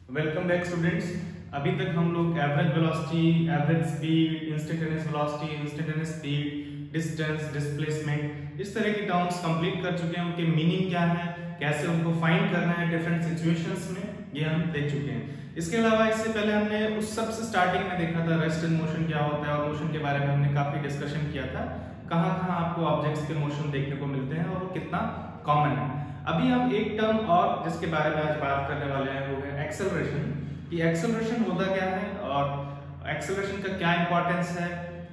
Welcome back students. अभी तक हम लोग average velocity, average speed, instantaneous velocity, instantaneous speed, distance, displacement, इस तरह की टर्म्स कंप्लीट कर चुके हैं। उनके मीनिंग क्या है, कैसे उनको फाइंड करना है डिफरेंट सिचुएशंस में, ये हम देख चुके हैं। इसके अलावा इससे पहले हमने उस सबसे स्टार्टिंग में देखा था रेस्ट इन मोशन क्या होता है, और मोशन के बारे में हमने काफी डिस्कशन किया था, कहाँ कहाँ आपको ऑब्जेक्ट्स के मोशन देखने को मिलते हैं और वो कितना कॉमन है। अभी हम एक टर्म और जिसके बारे में आज बात करने वाले हैं वो है एक्सेलरेशन। कि एक्सेलरेशन होता क्या है और एक्सेलरेशन का क्या इंपॉर्टेंस है।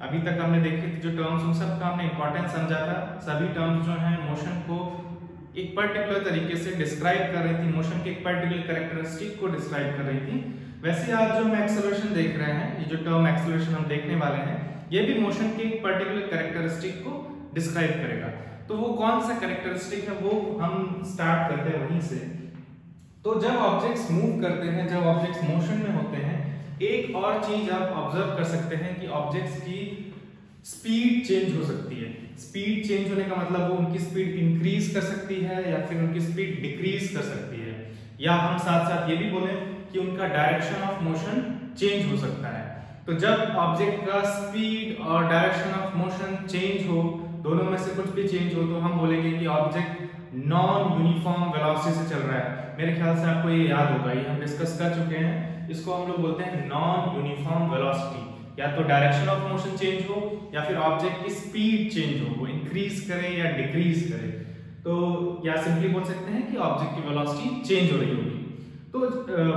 अभी तक हमने देखी थी जो टर्म्स, उन सब का हमने इंपॉर्टेंस समझा था। सभी टर्म्स जो हैं मोशन को एक पर्टिकुलर तरीके से डिस्क्राइब कर रही थी, मोशन के एक पर्टिकुलर कैरेक्टरिस्टिक को डिस्क्राइब कर रही थी। वैसे आज जो हम एक्सेलरेशन देख रहे हैं, ये जो टर्म एक्सेलरेशन हम देखने वाले हैं, ये भी मोशन के एक पर्टिकुलर कैरेक्टरिस्टिक को डिस्क्राइब करेगा। तो वो कौन सा कैरेक्टरिस्टिक है वो हम स्टार्ट करते हैं वहीं से। तो जब ऑब्जेक्ट्स मूव करते हैं, जब ऑब्जेक्ट्स मोशन में होते हैं, एक और चीज आप ऑब्जर्व कर सकते हैं कि ऑब्जेक्ट्स की स्पीड चेंज हो सकती है। स्पीड चेंज होने का मतलब वो उनकी स्पीड इंक्रीज कर सकती है या फिर उनकी स्पीड डिक्रीज कर सकती है, या हम साथ साथ ये भी बोलें कि उनका डायरेक्शन ऑफ मोशन चेंज हो सकता है। तो जब ऑब्जेक्ट का स्पीड और डायरेक्शन ऑफ मोशन चेंज हो, दोनों में से कुछ भी चेंज हो, तो हम बोलेंगे कि ऑब्जेक्ट नॉन यूनिफॉर्म वेलोसिटी से चल रहा है। मेरे ख्याल से आपको ये याद होगा, ये हम डिस्कस कर चुके हैं। इसको हम लोग बोलते हैं नॉन यूनिफॉर्म वेलोसिटी। या तो डायरेक्शन ऑफ मोशन चेंज हो या फिर ऑब्जेक्ट की स्पीड चेंज हो, वो इंक्रीज करे या डिक्रीज करे। तो या सिंपली बोल सकते हैं कि ऑब्जेक्ट की वेलोसिटी चेंज हो रही होगी। तो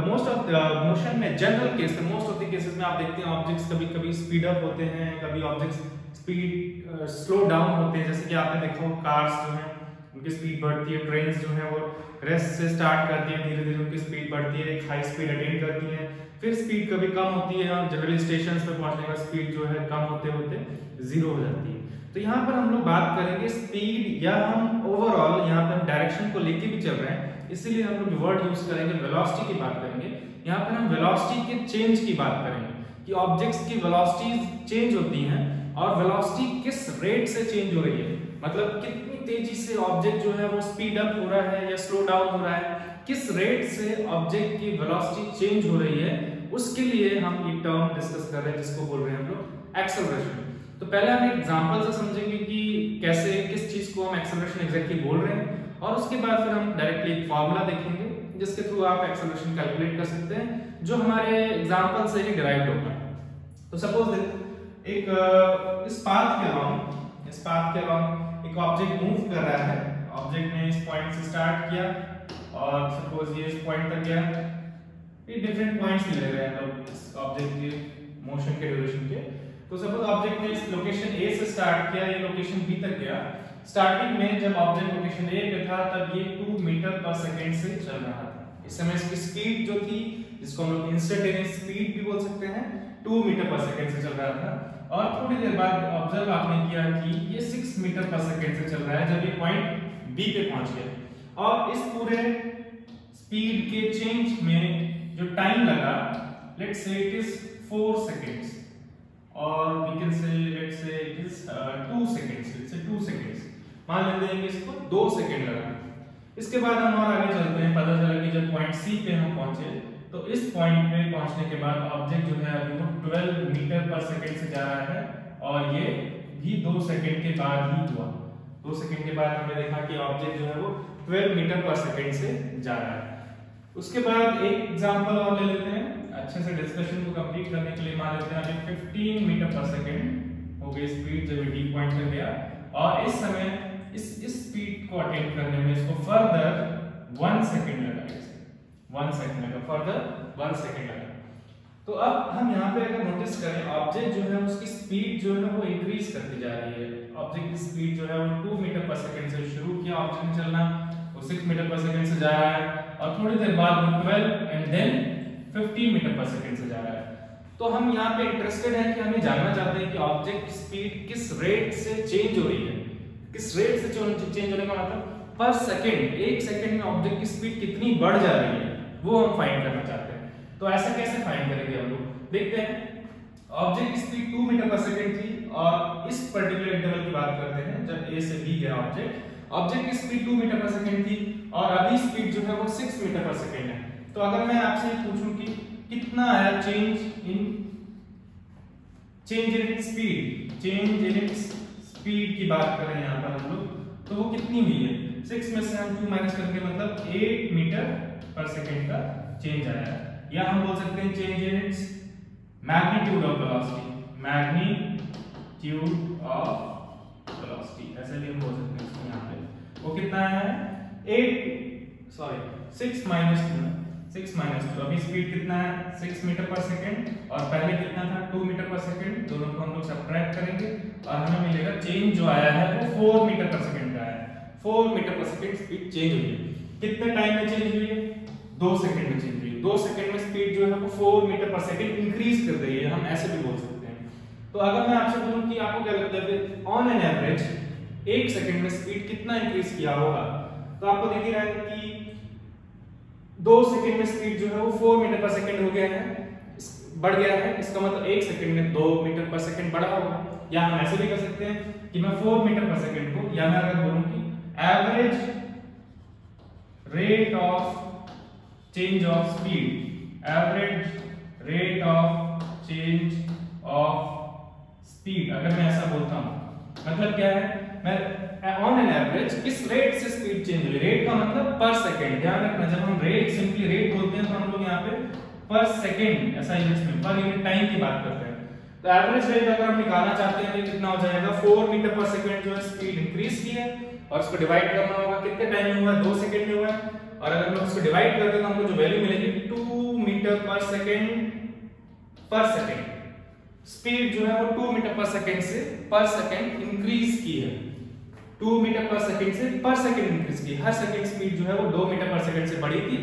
मोस्ट ऑफ मोशन में, जनरल केस में, मोस्ट ऑफ द केसेस में आप देखते हैं ऑब्जेक्ट्स कभी कभी स्पीड अप होते हैं, कभी ऑब्जेक्ट्स स्पीड स्लो डाउन होते हैं। जैसे कि आपने देखा हो कार्स जो है उनकी स्पीड बढ़ती है, ट्रेन्स जो है वो रेस्ट से स्टार्ट करती है, धीरे धीरे उनकी स्पीड बढ़ती है, एक हाई स्पीड अटेन करती है, फिर स्पीड कभी कम होती है और जनरली स्टेशन पे पहुंचने का स्पीड जो है कम होते होते जीरो हो जाती है। तो यहाँ पर हम लोग बात करेंगे स्पीड, या हम ओवरऑल यहाँ पर हम डायरेक्शन को लेके भी चल रहे हैं, इसीलिए हम लोग वर्ड यूज करेंगे वेलोसिटी की बात करेंगे। यहाँ पर हम वेलोसिटी के चेंज की बात करेंगे कि ऑब्जेक्ट्स की वेलोसिटीज चेंज होती हैं और वेलोसिटी किस रेट से चेंज हो रही है, मतलब कितनी तेजी से ऑब्जेक्ट जो है वो स्पीड अप हो रहा है या स्लो डाउन हो रहा है, किस रेट से ऑब्जेक्ट की वेलोसिटी चेंज हो रही है, उसके लिए हम एक टर्म डिस्कस कर रहे हैं जिसको बोल रहे हैं हम लोग एक्सेलरेशन। तो पहले हम एक एग्जांपल से समझेंगे कि कैसे, किस चीज को हम एक्सेलरेशन एग्जैक्टली बोल रहे हैं, और उसके बाद फिर हम डायरेक्टली एक फार्मूला देखेंगे जिसके थ्रू आप एक्सेलरेशन कैलकुलेट कर सकते हैं, जो हमारे एग्जांपल से ही डिराइव्ड होगा। तो सपोज एक इस पाथ के अलोंग एक ऑब्जेक्ट मूव कर रहा है। ऑब्जेक्ट ने इस पॉइंट से स्टार्ट किया और सपोज ये इस पॉइंट तक गया। ये डिफरेंट पॉइंट्स ले रहे हैं लोग इस ऑब्जेक्ट के मोशन के ड्यूरेशन के। तो सपोज ऑब्जेक्ट ने इस लोकेशन ए से स्टार्ट किया, ये लोकेशन बी तक गया। स्टार्टिंग में जब ऑब्जेक्ट लोकेशन ए पे था तब ये 2 मीटर पर सेकंड से चल रहा था। इस समय इसकी स्पीड जो थी, जिसको हम लोग इंस्टेंटेनियस स्पीड भी बोल सकते हैं, 2 मीटर पर सेकंड से चल रहा था। और थोड़ी देर बाद ऑब्जर्व आपने किया कि ये 6 मीटर पर सेकंड से चल रहा है जब ये पॉइंट बी पे पहुंच गया। और इस पूरे स्पीड के चेंज में जो टाइम लगा, let's say it is 4 seconds, और we can say let's say it is 2 seconds, let's say 2 seconds, मान लेते हैं कि इसको 2 सेकंड लगा। इसके बाद हम और आगे चलते हैं, पता चला कि जब पॉइंट सी पे हम पहुंचे तो इस पॉइंट पे पहुंचने के बाद ऑब्जेक्ट जो है अभी वो 12 मीटर पर सेकंड से जा रहा है, और ये भी 2 सेकंड के बाद ही हुआ। 2 सेकंड के बाद हमने देखा कि ऑब्जेक्ट जो है वो 12 मीटर पर सेकंड से जा रहा है। उसके बाद एक एग्जांपल और ले लेते हैं अच्छे से डिस्कशन को कंप्लीट करने के लिए। मान लेते हैं अभी 15 मीटर पर सेकंड हो गई स्पीड जब ये डी पॉइंट पे गया, और इस समय इस स्पीड को अटेन करने में इसको फर्दर 1 सेकंड लगा, 1 सेकंड लगा, फर्दर 1 सेकंड लगा। तो अब हम यहाँ पे अगर नोटिस करें, ऑब्जेक्ट जो है उसकी स्पीड जो है वो इंक्रीज करती जा रही है। ऑब्जेक्ट की स्पीड जो है वो 2 मीटर पर सेकंड से शुरू किया ऑब्जेक्ट ने चलना, वो 6 मीटर पर सेकंड से जा रहा है, और थोड़ी देर बाद वो 12 and then 15 metre per second से जा रहा है। तो हम यहाँ पे इंटरेस्टेड हैं कि हमें जानना चाहते हैं कि ऑब्जेक्ट की स्पीड किस रेट से चेंज हो रही है। किस रेट से चेंज होने का मतलब पर सेकंड, 1 सेकंड में ऑब्जेक्ट की स्पीड कितनी बढ़ जा रही है, वो हम फाइंड करना चाहते हैं। तो ऐसा कैसे फाइंड करेंगे हम लोग, देखते हैं। ऑब्जेक्ट की स्पीड 2 मीटर पर सेकंड थी, और इस पर्टिकुलर इंटरवल की बात करते हैं जब ए से बी गया ऑब्जेक्ट की स्पीड 2 मीटर पर सेकंड थी, और अभी स्पीड जो है वो 6 मीटर पर सेकंड है। तो अगर मैं आपसे पूछूं कि कितना आया चेंज इन स्पीड की बात करें यहाँ पर हम लोग, तो वो कितनी हुई है? 6 में से हम 2 माइनस करके मतलब 8 मीटर पर सेकेंड का चेंज आया है। या हम बोल सकते हैं change in its magnitude of velocity, ऐसे भी हम बोल सकते हैं इसको। यहाँ पे वो कितना आया है? 6 माइनस 2। अभी स्पीड कितना है? 6 मीटर पर सेकेंड, और पहले कितना था? 2 मीटर पर सेकेंड। दोनों को हम लोग सब्ट्रैक्ट करेंगे और हमें मिलेगा चेंज जो आया है वो 4 मीटर पर सेकेंड का आया है। 4 metre per second speed change हुई है। कितने टाइम में चेंज हुई है? 2 सेकेंड में चेंज हुई है। 2 सेकेंड में स्पीड जो है वो 4 मीटर पर सेकेंड इंक्रीज कर रही है, हम ऐसे भी बोल सकते हैं। तो अगर मैं आपसे बोलूं कि आपको क्या लगता है ऑन एन एवरेज 1 सेकेंड में स्पीड कितना इंक्रीज किया होगा, तो आपको दिख रहा है कि 2 सेकेंड में स्पीड जो है वो 4 मीटर पर सेकेंड हो गया है, बढ़ गया है। इसका मतलब 1 सेकेंड में 2 मीटर पर सेकेंड बढ़ा होगा। या हम ऐसे भी कर सकते हैं कि मैं 4 मीटर पर सेकेंड को, या मैं अगर बोलूं कि average rate of change of speed, अगर मैं ऐसा बोलता हूं, मतलब क्या है? मैं ऑन एन एवरेज किस रेट से स्पीड चेंज हुई। रेट का मतलब पर सेकेंड। ध्यान रखना, जब हम सिंपली रेट बोलते हैं तो हम लोग यहाँ पे पर सेकेंड ऐसा यूनिट में, पर यूनिट टाइम की बात करते हैं। तो एवरेज रेट अगर हम निकालना चाहते हैं तो कितना हो जाएगा? 4 मीटर पर सेकेंड जो है स्पीड इंक्रीज की है, और उसको डिवाइड करना होगा कितने टाइम में हुआ? 2 सेकेंड में हुआ। और अगर हम उसको डिवाइड करते हैं तो हमको जो वैल्यू मिलेगी 2 मीटर पर सेकेंड स्पीड जो है वो 2 मीटर पर सेकेंड से पर सेकेंड इंक्रीज की है। 2 मीटर पर सेकेंड से पर सेकेंड इंक्रीज की। हर सेकेंड स्पीड जो है वो 2 मीटर पर सेकेंड से बढ़ी थी।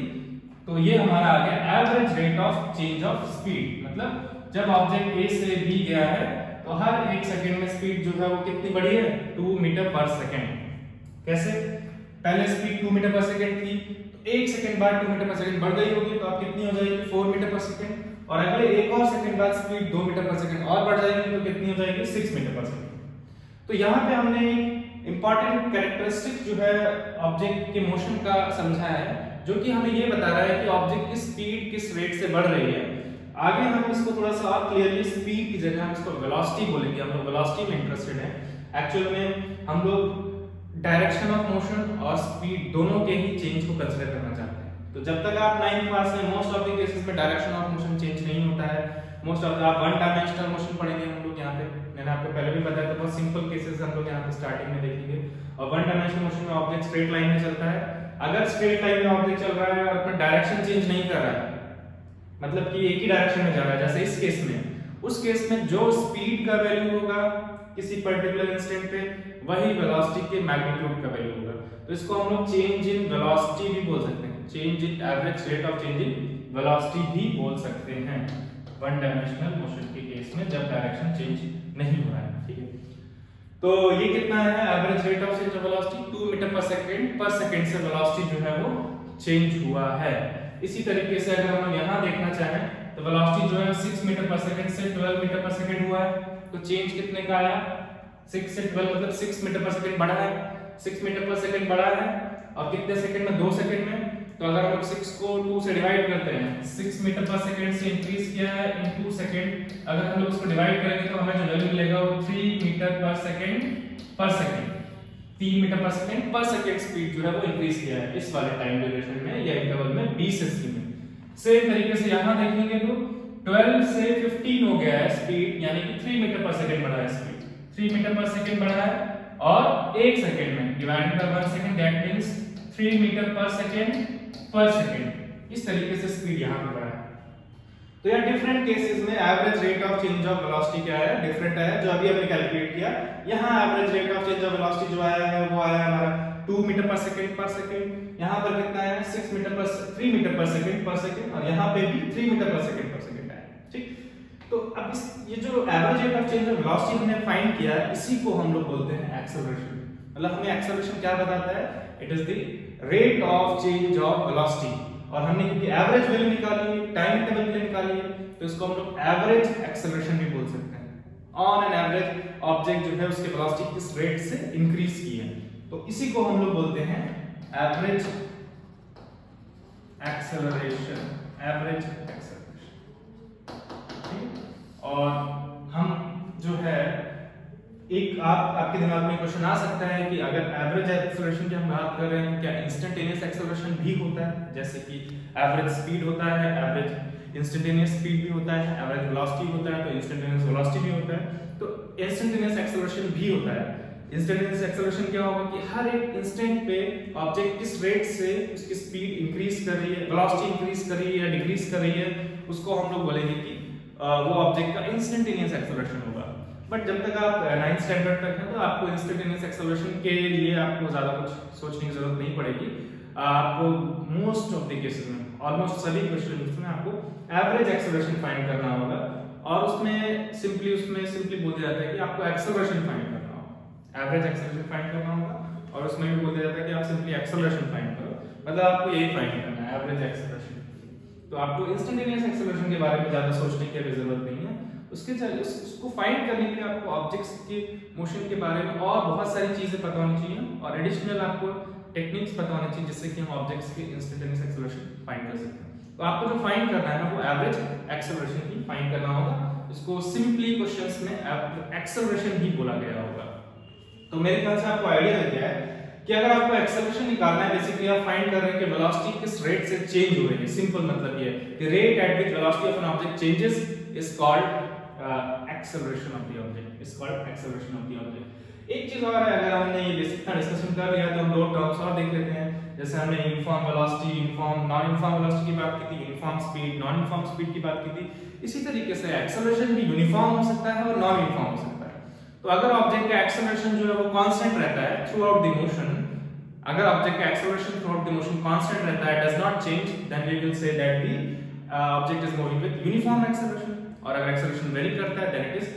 तो ये हमारा आ गया average rate of change of speed. मतलब जब ऑब्जेक्ट ए से बी गया है तो हर 1 सेकेंड में स्पीड जो है वो कितनी बढ़ी है? 2 मीटर पर सेकेंड। कैसे? पहले स्पीड 2 मीटर पर सेकेंड थी, तो 1 सेकेंड बाद 2 मीटर पर सेकेंड बढ़ गई होगी, तो आप कितनी हो जाएगी? 4 मीटर पर सेकेंड। और अगले 1 और सेकेंड बाद स्पीड 2 मीटर पर सेकेंड और बढ़ जाएगी, तो कितनी हो जाएगी? 6 मीटर पर सेकेंड। तो यहाँ पे हमने इंपॉर्टेंट कैरेक्टरिस्टिक जो है ऑब्जेक्ट के मोशन का समझाया है, जो कि हमें ये बता रहा है कि ऑब्जेक्ट की स्पीड किस रेट से बढ़ रही है। आगे हम इसको थोड़ा सा और क्लियरली स्पीड की जगह हम इसको वेलोसिटी बोलेंगे। हम लोग वेलोसिटी में इंटरेस्टेड हैं। एक्चुअल में हम लोग डायरेक्शन ऑफ मोशन और स्पीड दोनों के ही चेंज को कंसीडर करना चाहते हैं। तो जब तक आप 9th क्लास में मोस्ट ऑफ द केसेस में डायरेक्शन ऑफ मोशन चेंज नहीं होता है, मोस्ट ऑफ आप 1 डायमेंशनल मोशन पढ़ेंगे हम लोग यहाँ पे। मैंने आपको पहले भी बताया था, बहुत सिंपल केसेस हम लोग यहाँ पे स्टार्टिंग में देखेंगे। और 1 डायमेंशनल मोशन में ऑब्जेक्ट स्ट्रेट लाइन में चलता है। अगर स्ट्रेट लाइन में ऑब्जेक्ट चल रहा है और अपना डायरेक्शन चेंज नहीं कर रहा है, मतलब कि एक ही डायरेक्शन में जा रहा है, जैसे इस केस में, उस केस में जो स्पीड का वैल्यू होगा किसी पर्टिकुलर इंस्टेंट पे, वही वेलोसिटी के मैग्नीट्यूड का वैल्यू होगा। तो इसको हम लोग चेंज इन वेलोसिटी भी बोल सकते हैं, change in average rate of change in velocity भी बोल सकते हैं 1 डायमेंशनल मोशन के केस में, जब डायरेक्शन चेंज नहीं हो रहा है। ठीक है, तो ये कितना है average rate of change of velocity? 2 metre per second से वेलोसिटी जो है वो चेंज हुआ है। इसी तरीके से अगर हम यहाँ देखना चाहें तो वेलोसिटी जो है 6 मीटर पर सेकेंड से 12 मीटर पर सेकेंड हुआ है। तो चेंज कितने का आया? 6 से 12 मतलब 6 मीटर पर सेकेंड बढ़ा है। 6 मीटर पर सेकेंड बढ़ा है, और कितने सेकेंड में? 2 सेकेंड में। तो अगर हम लोग 6 को 2 से डिवाइड करते हैं, 6 मीटर पर सेकेंड से इंक्रीज किया है इन 2 सेकेंड, अगर हम लोग उसको डिवाइड करेंगे तो हमें जो वैल्यू मिलेगा वो 3 metre per second 3 metre per second speed जो है वो इंक्रीज किया है इस वाले टाइम ड्यूरेशन में या इंटरवल में 20 से 30 में। सेम तरीके से यहां देखेंगे तो 12 से 15 हो गया है स्पीड, यानी कि 3 मीटर पर सेकेंड बढ़ा है स्पीड, 3 मीटर पर सेकेंड बढ़ा है, और 1 सेकेंड में divided by 1 second, that means 3 metre per second. इस तरीके से स्पीड यहां पे बढ़ा है। तो यार डिफरेंट केसेस में average rate of change of velocity क्या है? डिफरेंट है, जो अभी हमने कैलकुलेट किया। यहाँ average rate of change of velocity जो आया है वो आया हमारा 2 मीटर पर सेकेंड। यहाँ पर कितना है? 3 मीटर पर सेकेंड, और यहाँ पे भी 3 मीटर पर सेकेंड आया। ठीक, तो अब ये जो average rate of change of velocity हमने फाइंड किया है, इसी को हम लोग बोलते हैं एक्सेलरेशन। मतलब हमें एक्सेलरेशन क्या बताता है? It is the rate of change of velocity. और हमने क्योंकि एवरेज वैल्यू निकाली है, टाइम टेबल के लिए निकाली है, तो इसको हम लोग एवरेज एक्सेलरेशन भी बोल सकते हैं। ऑन एन एवरेज ऑब्जेक्ट जो है उसके वेलोसिटी किस रेट से इंक्रीज की है, तो इसी को हम लोग बोलते हैं एवरेज एक्सेलरेशन, एवरेज एक्सेलरेशन। और हम जो है एक आपके दिमाग में क्वेश्चन आ सकता है कि अगर एवरेज एक्सेलरेशन की हम बात कर रहे हैं, क्या इंस्टेंटेनियस एक्सेलरेशन भी होता है? जैसे कि एवरेज स्पीड होता है, एवरेज इंस्टेंटेनियस स्पीड भी होता है, एवरेज वेलोसिटी होता है, तो इंस्टेंटेनियस वेलोसिटी भी होता है, तो इंस्टेंटेनियस एक्सेलरेशन भी होता है। इंस्टेंटेनियस एक्सेलरेशन क्या होगा कि हर एक इंस्टेंट पे ऑब्जेक्ट किस रेट से उसकी स्पीड इंक्रीज कर रही है, वेलोसिटी इंक्रीज कर रही है या डिक्रीज कर रही है, उसको हम लोग बोलेंगे कि वो ऑब्जेक्ट का इंस्टेंटेनियस एक्सेलरेशन होगा। बट जब तक आप 9th स्टैंडर्ड तक हैं तो आपको इंस्टेंटेनियस एक्सेलरेशन के लिए आपको ज्यादा कुछ सोचने की जरूरत नहीं पड़ेगी। आपको मोस्ट ऑफ द केसेस में, ऑलमोस्ट सभी क्वेश्चंस में आपको एवरेज एक्सेलरेशन फाइंड करना होगा, और उसमें सिंपली बोल दिया जाता है कि आपको एक्सेलरेशन फाइंड करना होगा, एवरेज एक्सेलरेशन फाइंड करना होगा, और उसमें भी बोल दिया जाता है कि आप सिंपली एक्सेलरेशन फाइंड करो, मतलब आपको यही फाइंड करना है, एवरेज एक्सेलरेशन। तो आपको इंस्टेंटेनियस एक्सेलरेशन के बारे में ज्यादा सोचने की अभी जरूरत नहीं है। उसको फाइंड करने के लिए आपको ऑब्जेक्ट्स के मोशन के बारे में और बहुत सारी चीजें पता होनी चाहिए, और एडिशनल आपको टेक्निक्स पता होनी चाहिए जिससे कि हम ऑब्जेक्ट्स के इंस्टेंटेनियस एक्सेलरेशन फाइंड कर सकते हैं। तो आपको जो फाइंड करना है वो एवरेज एक्सेलरेशन ही फाइंड करना होगा। इसको सिंपली क्वेश्चंस में एक्सेलरेशन ही बोला गया होगा। तो मेरे ख्याल से आपको आइडिया लग गया है कि अगर आपको एक्सेलरेशन निकालना है, बेसिकली आप फाइंड कर रहे हैं कि वेलोसिटी किस रेट से चेंज हो रही है। सिंपल मतलब ये है कि rate at which velocity of an object changes is called acceleration of the object, is called acceleration of the object. एक चीज और है, अगर हमने ये बेसिक का डिस्कशन कर लिया तो हम दो टर्म्स और देख लेते हैं। जैसे हमने uniform velocity, uniform non uniform velocity की बात की थी, uniform speed, non uniform speed की बात की थी। इसी तरीके से एक्सेलरेशन भी यूनिफॉर्म हो सकता है और नॉन यूनिफॉर्म हो सकता है। तो अगर ऑब्जेक्ट का एक्सेलरेशन जो है वो कांस्टेंट रहता है थ्रू आउट द मोशन, अगर ऑब्जेक्ट का acceleration throughout the motion constant रहता है, does not change, then we will say that the object is moving with uniform acceleration. और अगर एक्सेलरेशन वेरी करता है then it is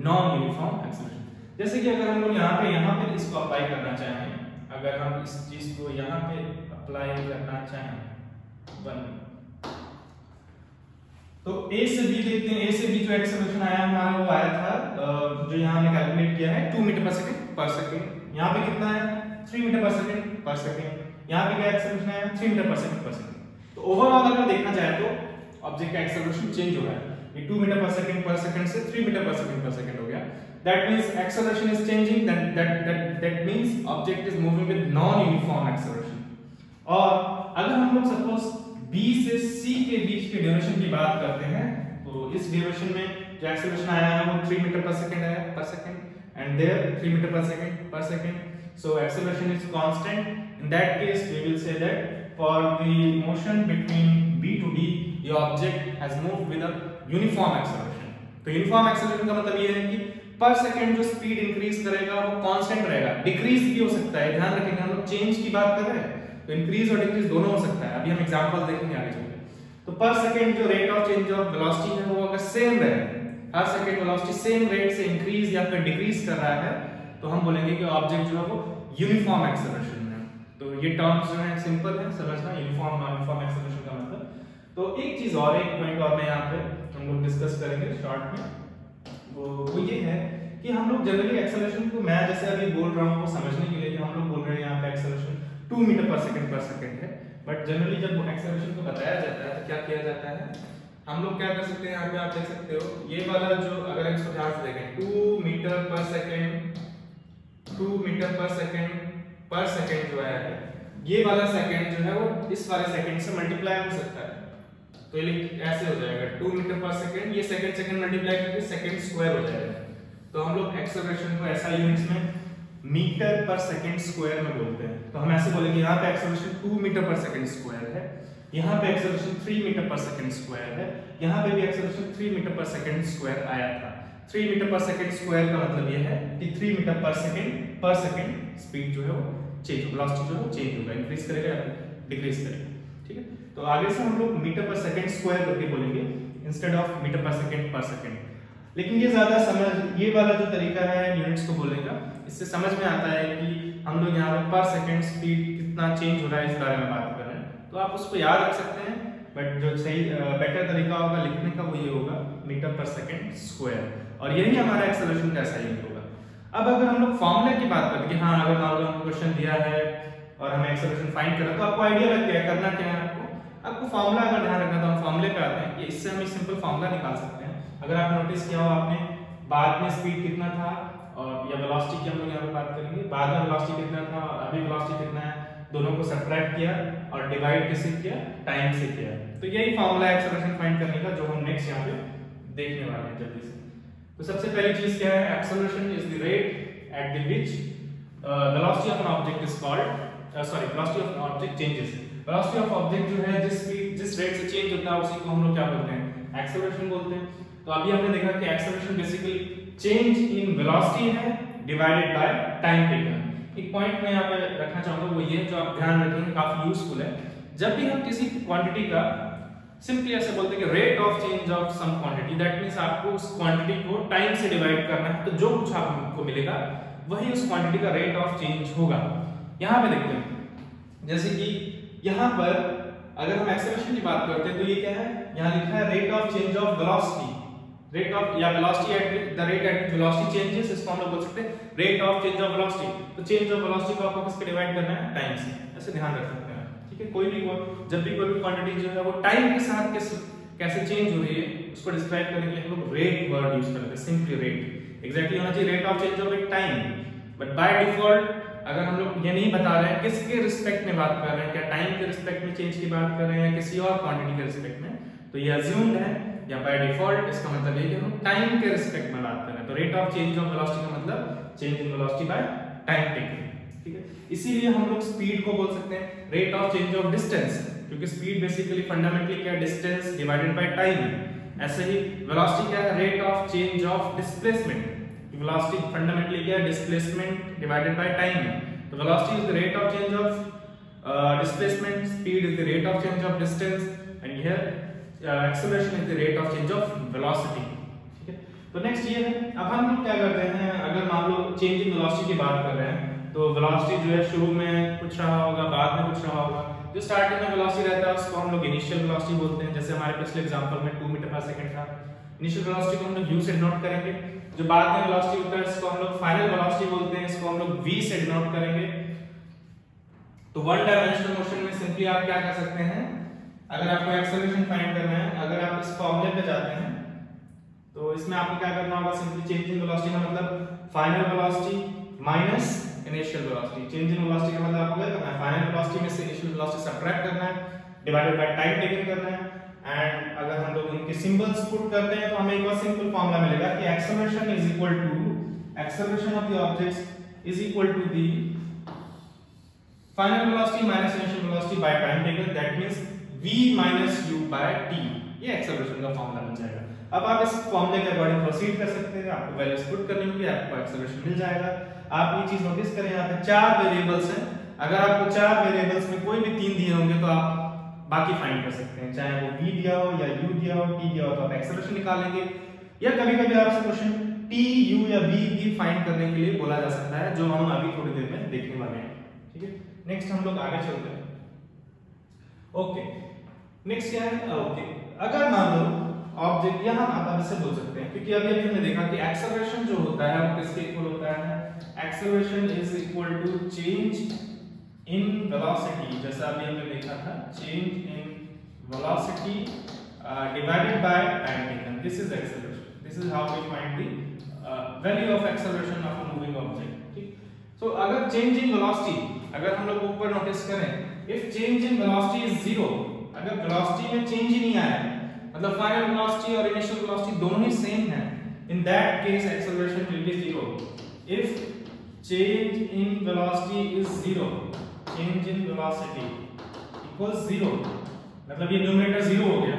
non uniform acceleration. जैसे कि अगर हम लोग यहाँ पे इसको अप्लाई करना चाहें, अगर हम इस चीज को यहाँ पे अप्लाई करना चाहें, तो A से B देखते हैं। A से B जो एक्सेलरेशन आया हमारा वो आया था जो यहाँ हमने कैलकुलेट किया है 2 मीटर पर सेकंड। यहाँ पे कितना है 3 मीटर पर सेकंड। यहाँ पे क्या एक्सेलरेशन है 3 मीटर पर सेकंड। तो ओवरऑल अगर देखना चाहे तो ऑब्जेक्ट का एक्सेलरेशन चेंज हो रहा है, ये 2 मीटर पर सेकंड से 3 मीटर पर सेकंड हो गया। That means acceleration is changing. That means object is moving with non-uniform acceleration. और अगर हम लोग सपोज B से C के बीच के ड्यूरेशन की बात करते हैं, तो इस ड्यूरेशन में जो एक्सेलरेशन आया है वो 3 metre per second and there 3 metre per second. So acceleration is constant. In that case, we will say that for the motion between B to D, the object has moved with a uniform acceleration. तो uniform acceleration का मतलब ये है कि पर second जो speed increase करेगा वो कांस्टेंट रहेगा, डिक्रीज भी हो सकता है। ध्यान रखेंगे हम लोग चेंज की बात कर रहे हैं तो इंक्रीज और डिक्रीज दोनों हो सकता है। अभी हम एग्जांपल देखेंगे आगे चलकर। तो पर सेकंड जो rate of change of velocity है वो अगर सेम रहे, हर सेकंड वेलोसिटी सेम रेट से इंक्रीज या फिर डिक्रीज कर रहा है, तो हम बोलेंगे कि ऑब्जेक्ट जो है वो यूनिफॉर्म एक्सेलरेशन है। तो ये टर्म्स जो है सिंपल है समझना, यूनिफॉर्म नॉन यूनिफॉर्म एक्सेलरेशन का मतलब। तो एक चीज और, एक पॉइंट और मैं यहाँ पे हम लोग डिस्कस करेंगे शॉर्ट में, वो ये है कि हम लोग जनरली एक्सेलरेशन को, मैं जैसे अभी बोल रहा हूँ वो समझने के लिए कि हम लोग बोल रहे हैं यहाँ पे एक्सेलरेशन 2 मीटर पर सेकंड है, बट जनरली जब एक्सेलरेशन को बताया जाता है तो क्या किया जाता है, हम लोग क्या कर सकते हैं, यहाँ पे आप देख सकते हो ये वाला जो, अगर इसको ध्यान से देखें 2 मीटर पर सेकंड जो है, ये वाला सेकंड जो है वो इस वाले सेकंड से मल्टीप्लाई हो सकता है। तो ये ऐसे हो जाएगा 2 मीटर पर सेकंड, ये सेकंड मल्टीप्लाई करके सेकंड स्क्वायर हो जाएगा। तो हम लोग एक्सेलरेशन को ऐसा यूनिट्स में मीटर पर सेकंड स्क्वायर में बोलते हैं। तो हम ऐसे बोलेंगे यहाँ पे acceleration 2 metre per second square है, यहाँ पे acceleration 3 metre per second square है, यहाँ पे भी acceleration 3 metre per second square आया था। 3 मीटर पर सेकंड स्क्वायर का मतलब ये है कि 3 मीटर पर सेकंड स्पीड जो है वो चेंज होगा, वेलोसिटी जो है चेंज होगा, इंक्रीज करेगा या डिक्रीज करेगा। ठीक है, तो आगे से हम लोग मीटर पर सेकंड स्क्वायर करके बोलेंगे instead of metre per second. लेकिन ये ज्यादा समझ, ये वाला जो तरीका है यूनिट्स को बोलने का, इससे समझ में आता है कि हम लोग यहाँ पर सेकंड स्पीड कितना चेंज हो रहा है इस बारे में बात कर रहे हैं। तो आप उसको याद रख सकते हैं, बट जो सही बेटर तरीका होगा लिखने का वो ये होगा मीटर पर सेकंड स्क्वायर, और यही हमारा एक्सेलरेशन का ऐसा यूनिट होगा। अब अगर हम लोग फॉर्मूला की बात करें कि हाँ अगर मान लो क्वेश्चन दिया है और हमें एक्सेलरेशन फाइंड करना, तो आपको आइडिया लग गया करना क्या है आपको। अब आपको फॉर्मूला अगर ध्यान रखना तो हम फॉर्मूले पे आते हैं कि इससे हम एक सिंपल फॉर्मूला निकाल सकते हैं। अगर आप नोटिस किया हो आपने, बाद में स्पीड कितना था और या वेलोसिटी की हम लोग यहाँ पे बात करेंगे, बाद में वेलोसिटी कितना था और अभी वेलोसिटी कितना है, दोनों को सब्ट्रैक्ट किया और डिवाइड किससे किया, टाइम से किया। तो यही फॉर्मूला है एक्सेलरेशन फाइंड करने का, जो हम नेक्स्ट यहाँ पे देखने वाले हैं जल्दी से। तो सबसे पहली चीज क्या है, acceleration is the rate at the which velocity of an object is called, velocity of an object changes. Velocity of object जो है जिस रेट से चेंज होता है उसी को हम लोग क्या बोलते हैं, एक्सेलरेशन बोलते हैं। तो अभी हमने देखा कि acceleration basically change in velocity है डिवाइडेड बाय टाइम टेकन। एक पॉइंट मैं यहाँ पे रखना चाहूंगा, वो ये जो आप ध्यान रखेंगे काफी यूजफुल है। जब भी हम किसी क्वांटिटी का सिंपली ऐसे बोलते हैं कि rate of change of some quantity, that means आपको उस क्वांटिटी को टाइम से डिवाइड करना है, तो जो कुछ आपको मिलेगा वही उस क्वांटिटी का रेट ऑफ चेंज होगा। यहाँ पे देखते हैं, जैसे कि यहाँ पर अगर हम एक्सेलरेशन की बात करते हैं तो ये क्या है, यहाँ लिखा है rate of change of velocity, rate of या velocity at the rate at velocity changes, इसको हम लोग बोल सकते हैं rate of change of velocity. तो चेंज ऑफ वेलोसिटी को आपको किसके डिवाइड करना है, टाइम से, ऐसे ध्यान रख सकते हैं। ठीक है, कोई भी जब भी कोई भी क्वांटिटी जो है वो टाइम के साथ कैसे चेंज हो रही है उसको डिस्क्राइब करने के लिए हम लोग रेट वर्ड यूज करते हैं, सिंपली रेट। एग्जैक्टली होना चाहिए rate of change of A time, but by default अगर हम लोग ये नहीं बता रहे हैं किसके रिस्पेक्ट में बात कर रहे हैं, क्या टाइम के रिस्पेक्ट में चेंज की बात कर रहे हैं या किसी और क्वांटिटी के रिस्पेक्ट में, तो ये अज्यूम्ड है या बाय डिफॉल्ट इसका मतलब ये कि हम टाइम के रिस्पेक्ट में बात कर रहे हैं। तो rate of change of velocity का मतलब change in velocity by time taken. ठीक है, इसीलिए हम लोग स्पीड को बोल सकते हैं rate of change of distance, क्योंकि स्पीड बेसिकली फंडामेंटली क्या है, डिस्टेंस डिवाइडेड बाय टाइम है। ऐसे ही वेलोसिटी क्या है, rate of change of displacement, velocity fundamentally क्या है, डिस्प्लेसमेंट डिवाइडेड बाय टाइम है। तो velocity is the rate of change of displacement, speed is the rate of change of distance, and here acceleration is the rate of change of velocity. ठीक है, तो next ये है, अब हम लोग क्या करते हैं, अगर मान लो चेंज इन वेलोसिटी की बात कर रहे हैं तो वेलोसिटी जो है शुरू में कुछ रहा होगा, बाद में कुछ रहा होगा। जो स्टार्टिंग में वेलोसिटी रहता है उसको हम लोग इनिशियल वेलोसिटी बोलते हैं, जैसे हमारे पिछले एग्जांपल में 2 मीटर पर सेकंड था। इनिशियल वेलोसिटी को हम लोग u से डिनोट करेंगे। जो बाद में वेलोसिटी होता है इसको हम लोग फाइनल वेलोसिटी बोलते हैं, इसको हम लोग v से डिनोट करेंगे। तो वन डायमेंशनल मोशन में सिंपली आप क्या कर सकते हैं, अगर आपको एक्सेलरेशन फाइंड करना है, अगर आप इस फॉर्मूले पे जाते हैं तो इसमें आपको क्या करना होगा, सिंपली चेंज इन वेलोसिटी का मतलब final velocity minus initial velocity. Change in velocity का मतलब आपको क्या करना है, फाइनल वेलोसिटी में से इनिशियल वेलोसिटी सब्ट्रैक्ट करना है, डिवाइडेड बाय टाइम टेकन करना है। एंड अगर हम लोग इनके सिंबल्स पुट करते हैं तो हमें एक और सिंपल फार्मूला मिलेगा कि acceleration is equal to acceleration of the objects is equal to the final velocity minus initial velocity by time taken, that means v minus u by t। ये acceleration का फार्मूला बन जाएगा। अब आप इस फार्मूले के अकॉर्डिंग प्रोसीड कर सकते हैं, आपको वैल्यूज पुट करनी होगी, आपको एक्सेलरेशन मिल जाएगा। आप ये चीज नोटिस करें, यहाँ पे 4 वेरिएबल्स हैं। अगर आपको 4 वेरिएबल्स में कोई भी 3 दिए होंगे तो आप बाकी फाइंड कर सकते हैं, चाहे वो v दिया हो या u दिया हो, t दिया हो, तो आप एक्सेलरेशन निकालेंगे। या कभी-कभी आपसे क्वेश्चन t, u या v भी फाइंड करने के लिए बोला जा सकता है, जो हम अभी थोड़ी देर में देखने वाले हैं। ठीक है, नेक्स्ट हम लोग आगे चलते हैं। ओके, नेक्स्ट क्या है, ओके, अगर मान लो ऑब्जेक्ट, यहाँ आप इससे बोल सकते हैं क्योंकि अभी हमने देखा कि एक्सेलरेशन जो होता है वो किसके इक्वल होता है, acceleration is equal to change in velocity. जैसा अभी हमने देखा था, change in velocity divided by time taken, this is acceleration. This is how we find the value of acceleration of a moving object. ठीक, so अगर change in velocity, अगर हम लोग ऊपर नोटिस करें, if change in velocity is 0, अगर velocity में change ही नहीं आया, मतलब फाइनल वेलोसिटी और इनिशियल वेलोसिटी दोनों ही सेम है, इन that case acceleration will be 0। If change in velocity is 0, change in velocity equals 0, मतलब ये न्यूमरेटर 0 हो गया,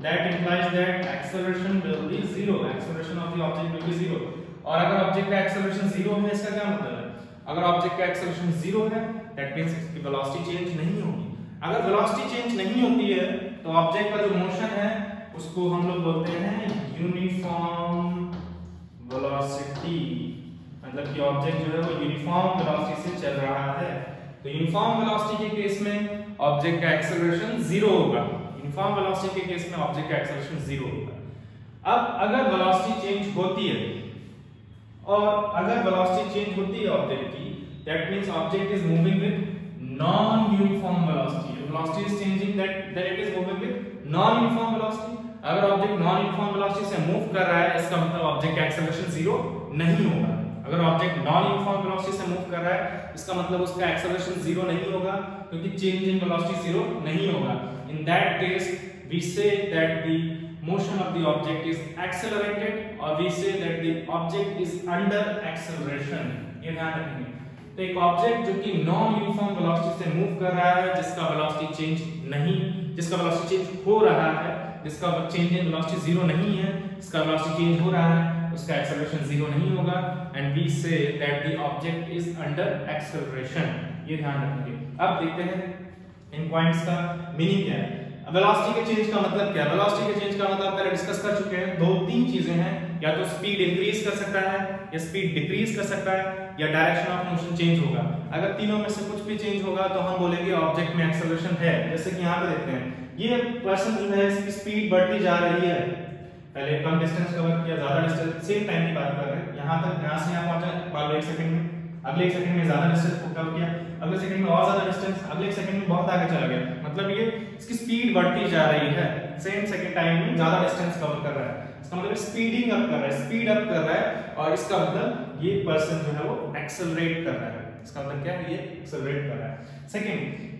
that implies that acceleration will be 0, acceleration of the object will be 0। और अगर object का acceleration 0 है, इसका क्या मतलब है, अगर ऑब्जेक्ट का एक्सेलरेशन 0 है, दैट मींस इसकी वेलोसिटी चेंज नहीं होगी। अगर वेलोसिटी चेंज नहीं होती है तो ऑब्जेक्ट का जो मोशन है उसको हम लोग बोलते हैं यूनिफॉर्म वेलोसिटी, मतलब कि ऑब्जेक्ट जो है वो यूनिफॉर्म वेलोसिटी से चल रहा है। तो यूनिफॉर्म वेलोसिटी के केस में ऑब्जेक्ट का एक्सेलरेशन 0 होगा, यूनिफॉर्म वेलोसिटी के केस में ऑब्जेक्ट का एक्सेलरेशन 0 होगा। अब अगर वेलोसिटी चेंज होती है, और अगर वेलोसिटी चेंज होती है ऑब्जेक्ट की, that means object is moving with non uniform velocity, velocity is changing, that it is moving non uniform velocity, अगर ऑब्जेक्ट नॉन यूनिफॉर्म वेलोसिटी से मूव कर रहा है इसका मतलब ऑब्जेक्ट का एक्सेलरेशन जीरो नहीं होगा। अगर ऑब्जेक्ट नॉन यूनिफॉर्म वेलोसिटी से मूव कर रहा है इसका मतलब उसका एक्सेलरेशन जीरो नहीं होगा, क्योंकि चेंज इन वेलोसिटी जीरो नहीं होगा। In that case we say that the motion of the object is accelerated, or we say that the object is under acceleration। ये ध्यान रखेंगे। तो एक ऑब्जेक्ट जो कि नॉन यूनिफॉर्म वेलोसिटी से मूव कर रहा है, जिसका वेलोसिटी चेंज नहीं, जिसका वेलोसिटी चेंज हो रहा है, जिसका चेंज इन वेलोसिटी जीरो नहीं है, जिसका वेलोसिटी चेंज हो रहा है, उसका एक्सेलरेशन जीरो नहीं होगा, and we say that the object is under acceleration. ये ध्यान रखेंगे। अब देखते हैं इन पॉइंट्स का मीनिंग क्या है। वेलोसिटी के चेंज का मतलब क्या है? वेलोसिटी के चेंज का मतलब पहले डिस्कस कर चुके हैं। दो तीन चीजें हैं, या तो स्पीड इंक्रीज कर सकता है, या स्पीड डिक्रीज कर सकता है, या डायरेक्शन ऑफ मोशन चेंज होगा। अगर तीनों में से कुछ भी चेंज होगा तो हम बोलेंगे ऑब्जेक्ट में एक्सेलरेशन है। जैसे कि यहाँ पे देखते हैं, ये पर्सन जो है इसकी स्पीड बढ़ती जा रही है, पहले कम डिस्टेंस कवर किया, ज्यादा डिस्टेंस, सेम टाइम की बात कर रहे हैं, यहाँ तक यहाँ से यहाँ पहुंचा, मान लो 1 सेकंड में, अगले 1 सेकंड में ज्यादा डिस्टेंस कवर किया, अगले सेकंड में और ज्यादा डिस्टेंस, अगले 1 सेकंड में बहुत आगे चला गया। मतलब ये इसकी स्पीड बढ़ती जा रही है, सेम सेकंड टाइम में ज्यादा डिस्टेंस कवर कर रहा है। इसका मतलब स्पीडिंग अप कर रहा है, स्पीड अप कर रहा है, और इसका मतलब ये पर्सन जो है वो एक्सेलरेट कर रहा है। इसका मतलब क्या है? ये एक्सेलरेट कर रहा है। सेकंड,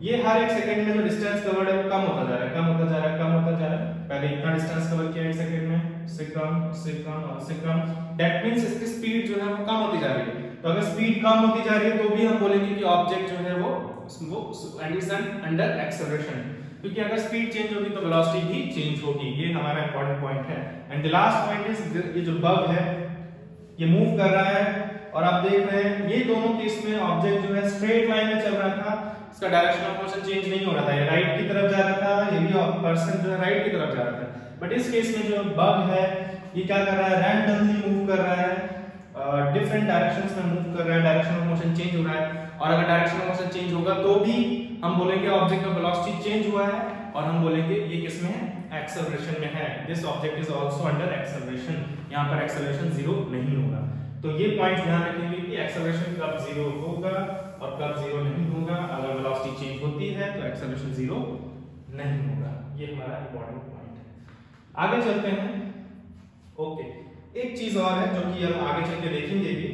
ये हर 1 सेकंड में जो डिस्टेंस कवर्ड है वो कम होता जा रहा है, कम होता जा रहा है, कम होता जा रहा है। पहले इतना डिस्टेंस कवर किया 1 सेकंड में, से कम, से कम और से कम। दैट मींस इसकी स्पीड जो है वो कम होती जा रही है। तो अगर स्पीड कम होती जा रही है तो भी हम बोलेंगे कि ऑब्जेक्ट जो है वो इज अंडर एक्सेलरेशन, क्योंकि अगर स्पीड चेंज होगी तो वेलोसिटी भी चेंज होगी। ये हमारा इंपॉर्टेंट पॉइंट है। And the last point is, ये जो बग है ये मूव कर रहा है, और आप देख रहे हैं ये दोनों केस में ऑब्जेक्ट जो है स्ट्रेट लाइन में चल रहा था, इसका डायरेक्शन ऑफ मोशन चेंज नहीं हो रहा था, ये राइट की तरफ जा रहा था, ये भी पर्सन जो है राइट की तरफ जा रहा था। बट इस केस में जो बग है ये क्या कर रहा है? रैंडमली मूव कर रहा है, डिफरेंट डायरेक्शंस में मूव कर रहा है, डायरेक्शन ऑफ मोशन चेंज हो रहा है। और अगर डायरेक्शन ऑफ मोशन चेंज होगा तो भी हम बोलेंगे ऑब्जेक्ट का वेलोसिटी चेंज हुआ है, और हम बोलेंगे ये किस में है? एक्सेलरेशन में है। This object is also under acceleration. यहाँ पर एक्सेलरेशन जीरो नहीं होगा। तो ये पॉइंट ध्यान रखेंगे कि एक्सेलरेशन कब जीरो होगा और कब जीरो नहीं होगा। अगर वेलोसिटी चेंज होती है तो एक्सेलरेशन जीरो नहीं होगा। ये हमारा इंपॉर्टेंट पॉइंट है। आगे चलते हैं। ओके, एक चीज और है जो कि हम आगे चल के देखेंगे भी।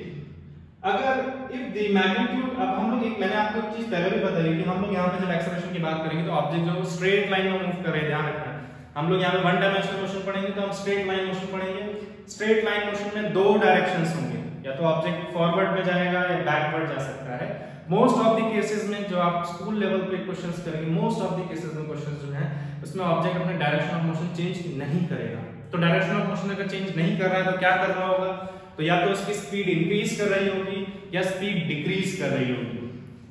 अगर इफ द मैग्नीट्यूड, अब हम लोग मैंने आपको एक चीज पहले भी बताई कि हम लोग यहाँ पे जब एक्सेलरेशन की बात करेंगे तो ऑब्जेक्ट जो स्ट्रेट लाइन में मूव कर रहे हैं, ध्यान रखना है। हम लोग यहाँ पे वन डायमेंशनल मोशन पढ़ेंगे तो हम स्ट्रेट लाइन मोशन पढ़ेंगे। स्ट्रेट लाइन मोशन में दो डायरेक्शंस होंगे, या तो ऑब्जेक्ट फॉरवर्ड में जाएगा या बैकवर्ड जा सकता है। मोस्ट ऑफ द केसेस में जो आप स्कूल लेवल पे क्वेश्चंस करेंगे, मोस्ट ऑफ द केसेस में क्वेश्चंस जो है उसमें ऑब्जेक्ट अपने डायरेक्शन ऑफ मोशन चेंज नहीं करेगा। तो डायरेक्शन ऑफ मोशन अगर चेंज नहीं कर रहा है तो क्या कर रहा होगा? तो या तो उसकी स्पीड इंक्रीज कर रही होगी या स्पीड डिक्रीज कर रही होगी।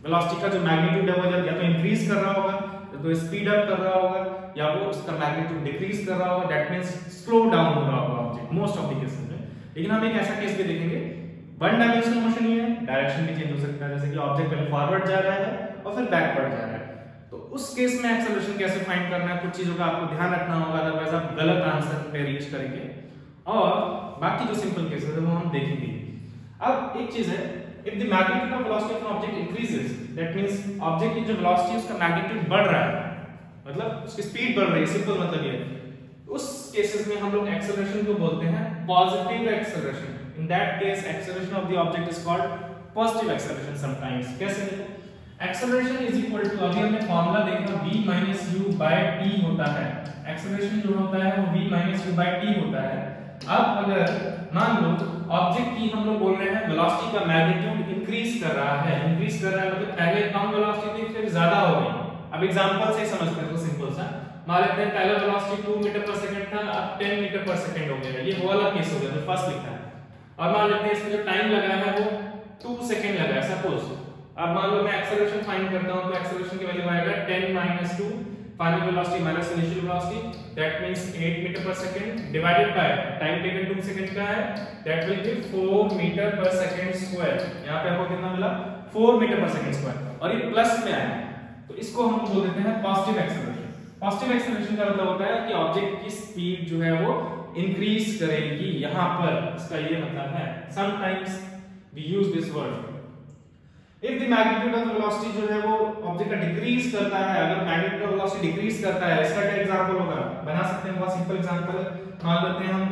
वेलोसिटी का जो मैग्नीट्यूड है वो या तो इंक्रीज कर रहा होगा, या तो स्पीड अप कर रहा होगा, या वो उसका मैग्नीट्यूड डिक्रीज कर रहा होगा। दैट मींस स्लो डाउन हो रहा होगा object most of the cases में। लेकिन हम एक ऐसा केस भी देखेंगे, वन डायमेंशनल मोशन ही है, डायरेक्शन भी चेंज हो सकता है, जैसे कि ऑब्जेक्ट पहले फॉरवर्ड जा रहा है और फिर बैकवर्ड जा रहा है। तो उस केस में एक्सेलरेशन कैसे फाइंड करना है, कुछ चीजों का आपको ध्यान रखना होगा, अदरवाइज आप गलत आंसर पे रीच करेंगे। और बाकी जो सिंपल केसेस है वो हम देखेंगे। अब एक चीज है, if the magnitude of velocity of an object increases, that means object की जो वेलोसिटी उसका मैग्नीट्यूड बढ़ रहा है, मतलब उसकी स्पीड बढ़ रही है, सिंपल मतलब ये है। उस केसेस में हम लोग एक्सेलरेशन को बोलते हैं positive acceleration. In that case acceleration of the object is called positive acceleration sometimes. कैसे लिखो? एक्सेलरेशन इज इक्वल टू, अभी हमने फार्मूला देखा v minus u by t होता है। एक्सेलरेशन जो होता है वो v minus u by t होता है। अब अगर मान लो ऑब्जेक्ट की हम लोग बोल रहे हैं वेलोसिटी का मैग्नीट्यूड इंक्रीज कर रहा है, इंक्रीज कर रहा है मतलब पहले कम वेलोसिटी थी फिर ज्यादा हो गई। अब एग्जांपल से समझते हैं, तो सिंपल सा मान लेते हैं पहला वेलोसिटी 2 मीटर पर सेकंड था, अब 10 मीटर पर सेकंड हो गया। ये वो वाला केस हो गया जो फर्स्ट लिखा है। और मान लेते हैं इसमें जो टाइम लगा है वो 2 सेकंड लगा है सपोज। अब मान लो मैं एक्सेलरेशन फाइंड करता हूं तो एक्सेलरेशन की वैल्यू आएगा 10 - 2 final velocity minus initial velocity, that means 8 metre per second divided by time taken 2 second का है, that will give 4 metre per second square. यहां पे आपको कितना मिला? 4 मीटर पर सेकंड स्क्वायर, और ये प्लस में आया तो इसको हम बोल देते हैं पॉजिटिव एक्सेलरेशन। पॉजिटिव एक्सेलरेशन का मतलब होता है कि ऑब्जेक्ट की स्पीड जो है वो इंक्रीज करेगी। यहां पर इसका ये मतलब है, sometimes we use this word. If the magnitude of velocity जो है वो ऑब्जेक्ट का डिक्रीज करता है, अगर मैग्नीट्यूड ऑफ वेलोसिटी डिक्रीज करता है, इसका क्या एग्जांपल होगा, बना सकते हैं बहुत सिंपल एग्जांपल। मान लेते हैं हम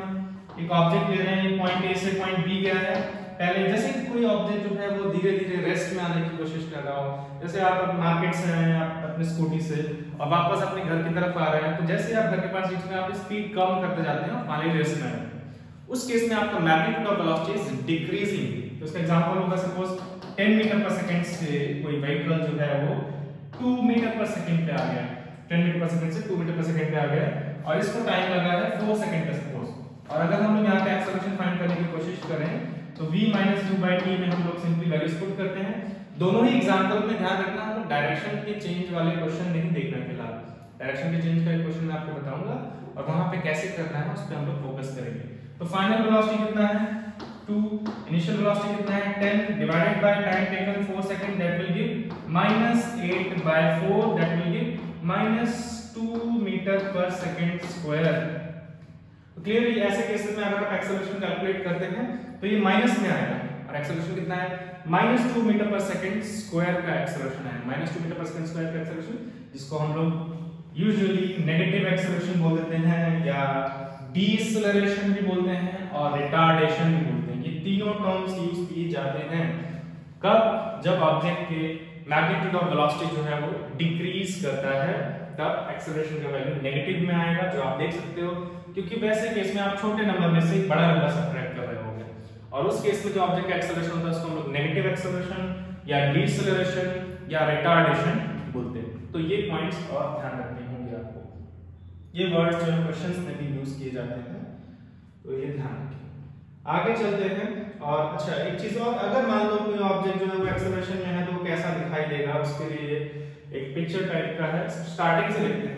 एक ऑब्जेक्ट ले रहे हैं, पॉइंट ए से पॉइंट बी गया है, पहले जैसे कोई ऑब्जेक्ट जो है वो धीरे धीरे रेस्ट में आने की कोशिश कर रहा हो, जैसे आप मार्केट से आए हैं आप अपने स्कूटी से और वापस अपने घर की तरफ आ रहे हैं, तो जैसे आप घर के पास रिच में आप स्पीड कम करते जाते हैं और फाइनली रेस्ट में आते हैं, उस केस में आपका magnitude of velocity is decreasing. तो इसका एग्जांपल होगा सपोज 10 मीटर पर सेकंड से कोई व्हीकल जो है वो 2 मीटर पर सेकंड पे आ गया, 10 मीटर पर सेकंड से 2 मीटर पर सेकंड पे आ गया और इसको टाइम लगा है 4 सेकंड पे सपोज। और अगर हम लोग यहाँ पे एक्सेलरेशन फाइंड करने की कोशिश करें तो v - u/t में हम लोग सिंपली वैल्यूज पुट करते हैं। दोनों ही एग्जांपल में ध्यान रखना है डायरेक्शन के चेंज वाले क्वेश्चन नहीं देखना फिलहाल, डायरेक्शन के चेंज का एक क्वेश्चन मैं आपको बताऊंगा और वहां पे कैसे करना है उस पे हम लोग फोकस करेंगे। तो फाइनल वेलोसिटी कितना है 2, इनिशियल वेलोसिटी कितना है 10 divided by time taken 4 second, that will give -8/4, that will give -2 metre per second square. तो क्लियरली ऐसे केसेस में अगर आप एक्सेलरेशन कैलकुलेट करते हैं तो ये माइनस में आएगा और एक्सेलरेशन कितना है -2 मीटर पर सेकंड स्क्वायर का एक्सेलरेशन है, -2 मीटर पर सेकंड स्क्वायर का एक्सेलरेशन, जिसको हम लोग यूजुअली नेगेटिव एक्सेलरेशन बोल देते हैं या डीएक्सेलरेशन भी बोलते हैं और रिटार्डेशन भी बोलते हैं। ये तीनों टर्म्स यूज किए जाते हैं कब, जब ऑब्जेक्ट के मैग्नीट्यूड ऑफ वेलोसिटी जो है वो डिक्रीज करता है, तब एक्सेलरेशन का वैल्यू नेगेटिव में आएगा, जो आप देख सकते हो, क्योंकि वैसे केस में आप छोटे नंबर में से बड़ा नंबर सब्ट्रैक्ट कर रहे होंगे और उस केस में जो ऑब्जेक्ट का एक्सेलरेशन होता है उसको हम लोग नेगेटिव एक्सेलरेशन या डीएक्सेलरेशन या रिटार्डेशन बोलते हैं। तो ये पॉइंट्स और ध्यान रखने होंगे आपको, ये वर्ड्स जो है क्वेश्चंस में भी यूज किए जाते हैं, तो ये ध्यान रखें। आगे चलते हैं और अच्छा एक चीज और, अगर मान लो कोई ऑब्जेक्ट जो है वो एक्सेलरेशन में है तो कैसा दिखाई देगा, उसके लिए एक पिक्चर टाइप का है, स्टार्टिंग से देखते हैं।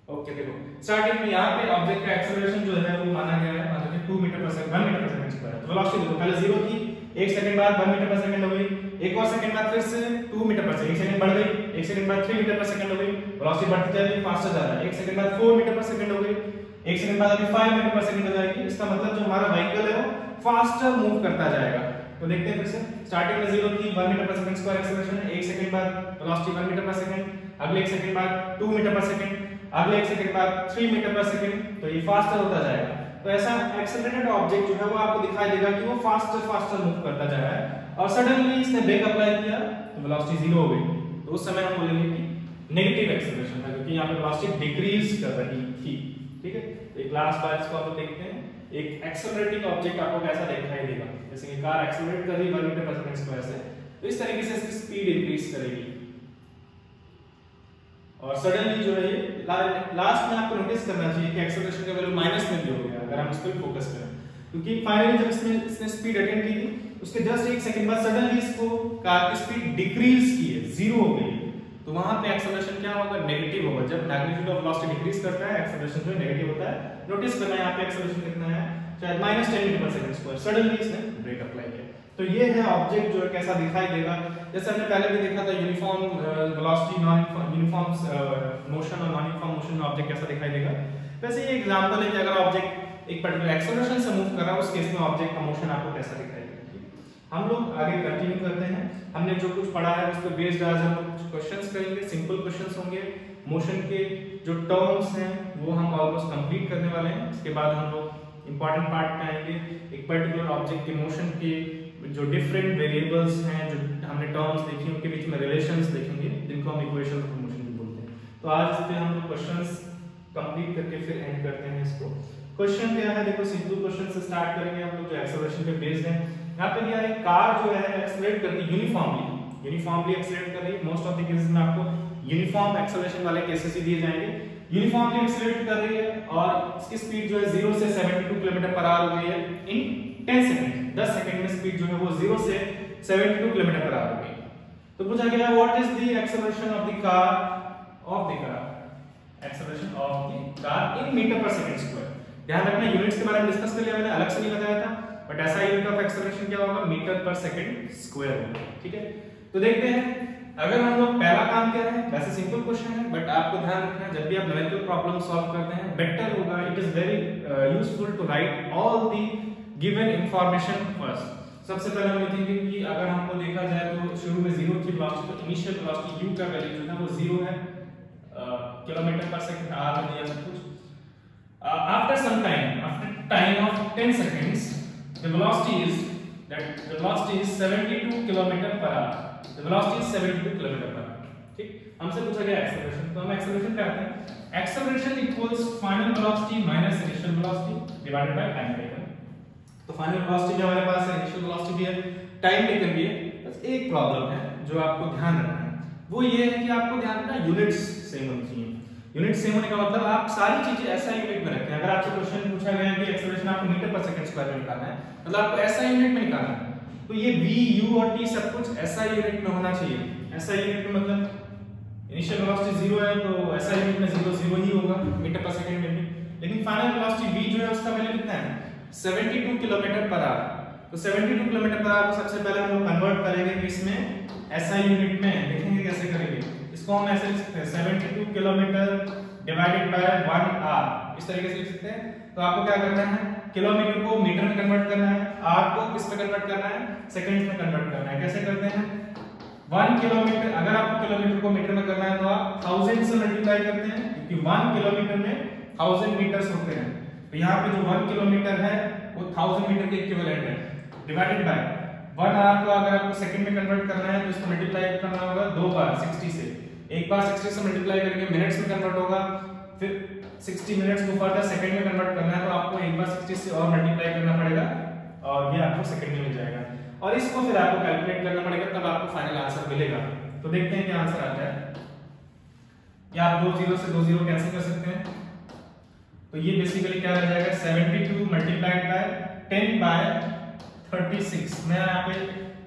ओके देखो स्टार्टिंग में यहाँ पे ऑब्जेक्ट का एक्सेलरेशन जो है वो माना गया है, मान लो 2 metre per second 1 metre per second square, तो वेलोसिटी देखो पहले 0 थी, 1 सेकंड बाद 1 मीटर पर सेकंड हो गई, एक और सेकंड बाद फिर से 2 मीटर पर सेकंड, 1 सेकंड बढ़ गई, 1 सेकंड बाद 3 मीटर पर सेकंड हो गई, वेलोसिटी बढ़ती जा रही है, फास्टर जा रहा है, 1 सेकंड बाद 4 मीटर पर सेकंड हो गई, 1 सेकंड बाद अभी 5 मीटर पर सेकंड हो जाएगी। इसका मतलब जो हमारा व्हीकल है वो फास्टर मूव करता जाएगा। तो देखते हैं फिर से, स्टार्टिंग में 0 थी, 1 metre per second square acceleration है, 1 सेकंड बाद वेलोसिटी 1 मीटर पर सेकंड, अगले 1 सेकंड बाद 2 मीटर पर सेकंड, अगले 1 सेकंड बाद 3 मीटर पर सेकंड, तो ये फास्टर होता जाएगा। तो ऐसा एक्सेलरेटेड ऑब्जेक्ट जो है वो आपको दिखाई देगा कि वो फास्टर मूव करता जा रहा है और सडनली इसने ब्रेक अप्लाई किया तो वेलोसिटी 0 हो गई, तो उस समय हम बोलेंगे कि नेगेटिव एक्सेलरेशन है, क्योंकि यहाँ पे वेलोसिटी डिक्रीज कर रही थी। ठीक है, तो एक लास्ट बार इसको हम देखते हैं, एक एक्सेलरेटिंग ऑब्जेक्ट आपको कैसा दिखाई देगा, जैसे कि कार एक्सेलरेट कर रही है 1 मीटर पर सेकंड स्क्वायर से, तो इस तरीके से इसकी स्पीड इंक्रीज करेगी और सडनली जो है लास्ट में आपको नोटिस करना चाहिए कि एक्सेलरेशन का वैल्यू माइनस में भी हो गया अगर हम इस पर फोकस करें, क्योंकि फाइनली जब इसने स्पीड अटेन की थी उसके जस्ट 1 सेकंड बाद सडनली इसको कार की स्पीड डिक्रीज की है, 0 हो गई, तो वहां पे एक्सेलरेशन क्या होगा, नेगेटिव होगा। जब मैग्नीट्यूड ऑफ वेलोसिटी डिक्रीज करता है एक्सेलरेशन जो नेगेटिव होता है। नोटिस करना यहाँ पे एक्सेलरेशन कितना है, शायद -10 metre per second square, suddenly इसने ब्रेक अप्लाई किया। तो ये है ऑब्जेक्ट जो है कैसा दिखाई देगा, जैसे हमने पहले भी देखा था uniform velocity non uniform motion और नॉन यूनिफॉर्म मोशन में ऑब्जेक्ट कैसा दिखाई देगा। वैसे ये एग्जांपल है कि अगर ऑब्जेक्ट एक पर्टिकुलर एक्सेलरेशन से मूव कर रहा है उस केस में ऑब्जेक्ट का मोशन आपको कैसा दिखाई देगा। हम लोग आगे कंटिन्यू करते हैं, हमने जो कुछ पढ़ा है उस पर बेस्ड आज हम लोग कुछ क्वेश्चंस करेंगे, सिंपल क्वेश्चंस होंगे, मोशन के जो टर्म्स हैं वो हम ऑलमोस्ट कंप्लीट करने वाले हैं। इसके बाद हम लोग इंपॉर्टेंट पार्ट पे आएंगे, एक पर्टिकुलर ऑब्जेक्ट के मोशन के जो डिफरेंट वेरिएबल्स हैं, जो हमने टर्म्स देखी उनके बीच में रिलेशंस देखेंगे, जिनको हम इक्वेशंस ऑफ मोशन भी बोलते हैं। तो आज इस पे हम लोग क्वेश्चंस कंप्लीट करके फिर एंड करते हैं इसको। क्वेश्चन क्या है, देखो सिंपल क्वेश्चन से स्टार्ट करेंगे हम लोग जो एक्सेलरेशन पे बेस्ड है। यहाँ पे दिया है कार जो है एक्सेलरेट करती है यूनिफॉर्मली एक्सेलरेट कर रही है। मोस्ट ऑफ द केसेस में आपको यूनिफॉर्म एक्सेलरेशन वाले केसेस ही दिए जाएंगे। यूनिफॉर्मली एक्सेलरेट कर रही है और इसकी स्पीड जो है 0 से 72 किलोमीटर पर आवर हो गई है इन 10 सेकंड। 10 सेकंड में स्पीड जो है वो 0 से 72 किलोमीटर पर आवर हो गई। तो पूछा गया what is the acceleration of the car acceleration of the car in metre per second square. ध्यान रखना यूनिट्स के बारे में डिस्कस कर लिया मैंने, अलग से नहीं बताया था, बट ऐसा यूनिट ऑफ एक्सेलरेशन क्या होगा, मीटर पर सेकंड स्क्वायर होगा। ठीक है, तो देखते हैं अगर हम लोग पहला काम कर रहे हैं, वैसे सिंपल क्वेश्चन है बट आपको ध्यान रखना है जब भी आप न्यूमेरिकल प्रॉब्लम सॉल्व करते हैं बेटर होगा, it is very useful to write all the given information first. सबसे पहले हम लिखेंगे कि अगर हमको देखा जाए तो शुरू में 0 थी वेलोसिटी, तो इनिशियल वेलोसिटी u का वैल्यू जो है वो 0 है किलोमीटर पर सेकंड r में दिया सब कुछ। After some time, after time of 10 seconds the velocity is 72 kilometre per hour, the velocity is 72 kilometre per hour. ठीक, हमसे पूछा गया एक्सेलरेशन, तो हम एक्सेलरेशन करते हैं। Acceleration equals final velocity minus initial velocity divided by time taken. तो final velocity जो हमारे पास है, इनिशियल वेलोसिटी भी है, टाइम टेकन भी है। बस एक प्रॉब्लम है जो आपको ध्यान रखना है, वो ये है कि आपको ध्यान रखना यूनिट्स सेम होनी चाहिए। यूनिट सेम होने का मतलब आप सारी चीजें ऐसा यूनिट में रखें। अगर आपसे क्वेश्चन पूछा गया है कि एक्सेलरेशन आपको मीटर पर सेकंड स्क्वायर में निकालना है, मतलब आपको ऐसा यूनिट में निकालना है, तो ये v, u और t सब कुछ ऐसा यूनिट में होना चाहिए। ऐसा यूनिट में मतलब इनिशियल वेलोसिटी 0 है तो ऐसा यूनिट में 0 0 ही होगा मीटर पर सेकंड में भी। लेकिन फाइनल वेलोसिटी v जो है उसका वैल्यू कितना है, 72 किलोमीटर पर आवर। तो 72 किलोमीटर पर आवर को सबसे पहले हम लोग कन्वर्ट करेंगे किसमें, ऐसा यूनिट में। देखेंगे कैसे करेंगे इसको। हम ऐसे लिख सकते हैं 72 किलोमीटर डिवाइडेड बाय 1 आवर, इस तरीके से लिख सकते हैं। तो आपको क्या करना है, किलोमीटर को मीटर में कन्वर्ट करना है, आर को किस में कन्वर्ट करना है, सेकंड्स में कन्वर्ट करना है। कैसे करते हैं, 1 किलोमीटर, अगर आपको किलोमीटर को मीटर में करना है तो आप 1000 से मल्टीप्लाई करते हैं, क्योंकि 1 किलोमीटर में 1000 मीटर्स होते हैं। तो यहाँ पे जो 1 किलोमीटर है वो 1000 मीटर के इक्विवेलेंट है, डिवाइडेड बाय 1 आवर को अगर आपको सेकंड में कन्वर्ट करना है तो इसको मल्टीप्लाई करना होगा 2 बार 60 से। एक बार 60 से मल्टीप्लाई करके मिनट्स में कन्वर्ट होगा, फिर 60 मिनट्स को फर्दर सेकंड में कन्वर्ट करना है तो आपको एक बार 60 से और मल्टीप्लाई करना पड़ेगा और ये आपको सेकंड में मिल जाएगा। और इसको फिर आपको कैलकुलेट करना पड़ेगा, तब आपको फाइनल आंसर मिलेगा। तो देखते हैं क्या आंसर आता है। या आप 2 0 से 2 0 कैंसिल कर सकते हैं, तो ये बेसिकली क्या रह जाएगा, 72 मल्टीप्लाइड बाय 10 बाय 36। मैं यहाँ पे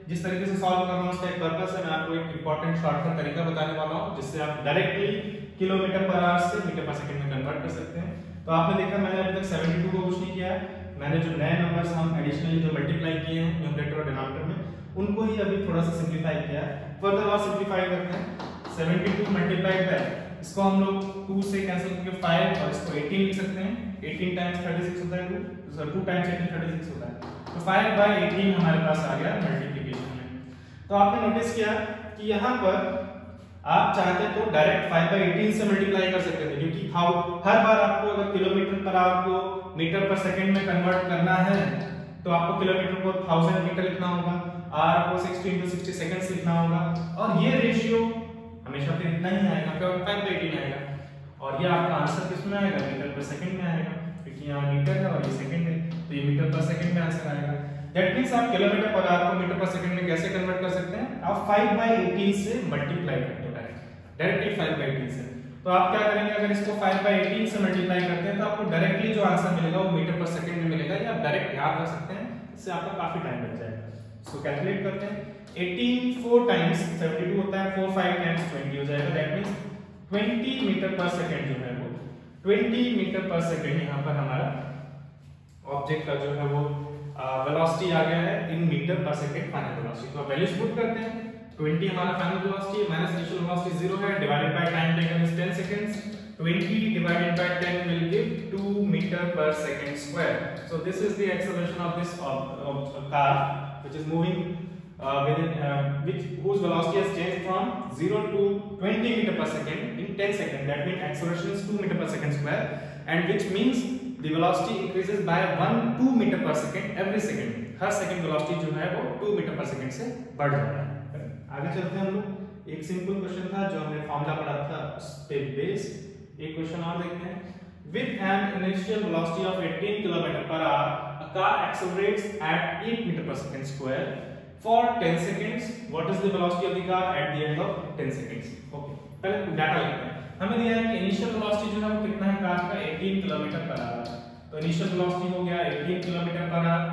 जिस तरीके से सॉल्व कर रहा हूँ उसका एक पर्पस है, मैं आपको एक इंपॉर्टेंट शॉर्टकट तरीका बताने वाला हूँ जिससे आप डायरेक्टली किलोमीटर पर आवर से मीटर पर सेकंड में कन्वर्ट कर सकते हैं। तो आपने देखा मैंने अभी तक 72 को कुछ नहीं किया है, मैंने जो नए नंबर्स हम एडिशनली जो मल्टीप्लाई किए हैं न्यूमरेटर और डिनोमिनेटर में उनको ही अभी थोड़ा सा सिंपलीफाई किया है। फर्दर और सिंपलीफाई करते हैं, 72 मल्टीप्लाइड बाय, इसको हम लोग 2 से कैंसिल करके 5 और इसको 18 लिख सकते हैं। 18 टाइम्स 36 होता है, 2 टाइम्स 18 36 होता है। तो 5 बाय 18 हमारे पास आ गया मल्टीप्लिकेशन में। तो आपने नोटिस किया कि यहाँ पर आप चाहते तो डायरेक्ट 5 बाय 18 से मल्टीप्लाई कर सकते थे, क्योंकि हर बार आपको अगर किलोमीटर पर आवर को मीटर पर सेकंड में कन्वर्ट करना है तो आपको किलोमीटर को 1000 मीटर लिखना होगा, आर को 60 × 60 सेकंड्स लिखना होगा, और ये रेशियो हमेशा फिर इतना ही आएगा, केवल 5 बाय 18 आएगा। और ये आपका आंसर किस में आएगा, मीटर पर सेकंड में आएगा, क्योंकि यहाँ मीटर है और ये सेकंड है, तो ये मीटर पर सेकंड में आंसर आएगा। दैट मींस आप किलोमीटर पर आवर को मीटर पर सेकंड में कैसे कन्वर्ट कर सकते हैं, आप 5 बाय 18 से मल्टीप्लाई करते हो डायरेक्टली 5 बाय 18 से। तो आप क्या करेंगे, अगर इसको 5 बाय 18 से मल्टीप्लाई करते हैं तो आपको डायरेक्टली जो आंसर मिलेगा वो मीटर पर सेकंड में मिलेगा, या आप डायरेक्ट याद रख सकते हैं, इससे आपका काफी टाइम बच जाएगा। इसको कैलकुलेट करते हैं, 18 4 टाइम्स 72 होता है, 4 5 टाइम्स 20 हो जाएगा। That means 20 metre per second जो है वो 20 मीटर पर सेकंड यहाँ पर हमारा ऑब्जेक्ट का जो है वो वेलोसिटी आ गया है इन metre per second final velocity. तो वैल्यूज पुट करते हैं, 20 हमारा final velocity minus initial velocity 0 है, divided by time taken is 10 seconds, 20 divided by 10 will give 2 meter per second square. So this is the acceleration of this car which is moving whose velocity has changed from 0 to 20 meter per second in 10 seconds. That means acceleration is 2 meter per second square, and which means the velocity increases by 2 meter per second every second. Her second velocity जो है वो 2 metre per second से बढ़ जाता है। आगे चलते हैं हम लोग। एक सिंपल क्वेश्चन था जो हमने फॉर्मूला पढ़ा था उस पे बेस एक क्वेश्चन और देखते हैं। With an initial velocity of 18 km per hour, a car accelerates at 8 meter per second square for 10 seconds. What is the velocity of the car at the end of 10 seconds? Okay, पहले data लिखते हैं। हमें दिया है कि initial velocity जो है वो कितना है कार का, 18 किलोमीटर पर आवर। तो इनिशियल वेलोसिटी हो गया 18 kilometre per our.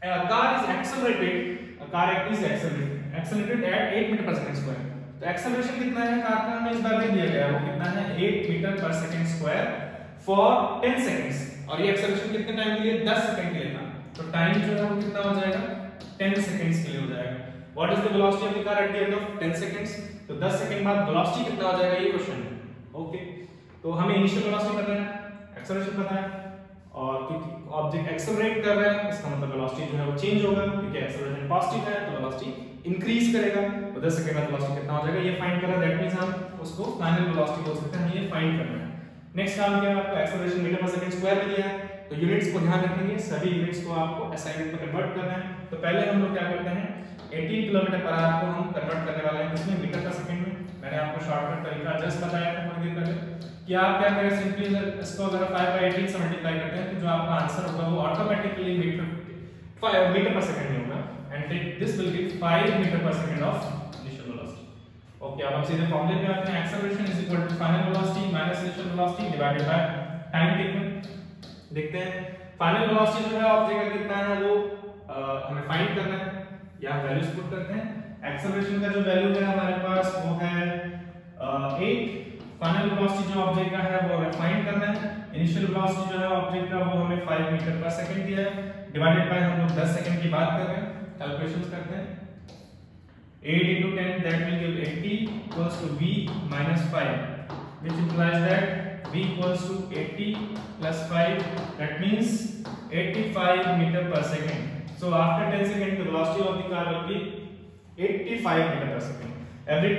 A car is accelerated, a car is accelerated at 8 meter per second square. तो एक्सेलरेशन कितना है कार का, हमें इस बार दे दिया गया है, वो कितना है 8 metre per second square for 10 seconds, और ये एक्सेलरेशन कितने टाइम के लिए, 10 सेकंड के लिए था। तो टाइम जो है वो कितना हो जाएगा, 10 सेकंड्स के लिए हो जाएगा। What is the velocity of the car at the end of 10 seconds, तो 10 सेकंड बाद वेलोसिटी कितना हो जाएगा, ये क्वेश्चन है। ओके, तो हमें इनिशियल वेलोसिटी पता है, एक्सेलरेशन पता है, और क्योंकि ऑब्जेक्ट एक्सेलरेट कर रहा है इसका मतलब वेलोसिटी जो है वो चेंज होगा, क्योंकि एक्सेलरेशन पॉजिटिव है तो वेलोसिटी इंक्रीज करेगा। तो 10 सेकंड में वेलोसिटी कितना हो जाएगा ये फाइंड करना, दैट मींस हम उसको फाइनल वेलोसिटी बोल सकते हैं, ये फाइंड करना है। नेक्स्ट काम क्या है, आपको acceleration metre per second square में दिया है, तो यूनिट्स को ध्यान रखेंगे, सभी यूनिट्स को आपको असाइनमेंट में कन्वर्ट करना है। तो पहले हम लोग क्या करते हैं 18 किलोमीटर पर आवर को हम कन्वर्ट करने वाले हैं किसमें, मीटर पर सेकंड में। मैंने आपको शॉर्टकट तरीका जस्ट बताया था थोड़ी देर पहले कि आप क्या करें, सिंपली इसको अगर 5/18 से मल्टीप्लाई करते हैं तो जो आपका आंसर होगा वो ऑटोमेटिकली मीटर पर सेकंड में होगा, and this will give 5 metre per second of initial velocity. Okay, अब हम सीधे फॉर्मूले पे आते हैं, acceleration is equal to final velocity minus initial velocity divided by time taken. देखते हैं फाइनल वेलोसिटी जो है ऑब्जेक्ट का कितना है वो हमें फाइंड करना है, यहां वैल्यूज पुट करते हैं। एक्सेलरेशन का जो वैल्यू है हमारे पास वो है 8, फाइनल वेलोसिटी जो ऑब्जेक्ट का है वो हमें फाइंड करना है, इनिशियल वेलोसिटी जो है ऑब्जेक्ट का वो हमें 5 मीटर पर सेकंड दिया है, डिवाइडेड बाय हम लोग 10 सेकंड की बात कर रहे हैं, कैलकुलेशंस करते हैं। 8 into 10 that will give 80 equals to v minus 5, which implies that v equals to 80 plus 5, that means 85 meter per second. So after 10 seconds the velocity of the car will be 85 meter per second. Every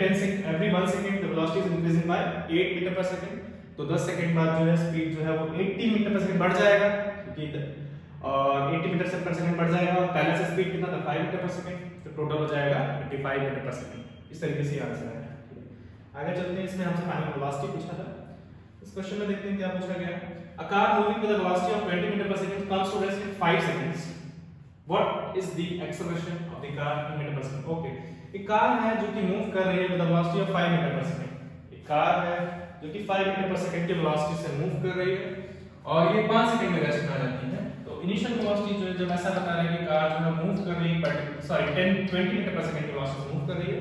1 second the velocity is increasing by 8 meter per second. तो 10 second बाद जो है speed जो है वो 80 metre per second बढ़ जाएगा, क्योंकि 80 मीटर पर सेकंड बढ़ जाएगा, पहले से स्पीड कितना था 5 मीटर पर सेकंड, तो टोटल हो जाएगा 85 मीटर पर सेकंड। इस तरीके से आंसर है। आगे चलते हैं, इसमें हमसे फाइनल वेलोसिटी पूछा था, इस क्वेश्चन में देखते हैं क्या पूछा गया है। A car moving with a velocity of 20 metre per second comes to rest in 5 seconds, what is the acceleration of the car in metre per second. Okay, एक कार है जो कि मूव कर रही है with a velocity of 5 metre per second, एक car है जो कि 5 मीटर पर सेकंड की वेलोसिटी से मूव कर रही है और ये 5 सेकंड में रेस्ट में आ जाती है। तो इनिशियल वेलोसिटी जो है जब ऐसा बता रहा है कि कार जो है मूव कर रही है 20 मीटर पर सेकंड की वेलोसिटी से मूव कर रही है,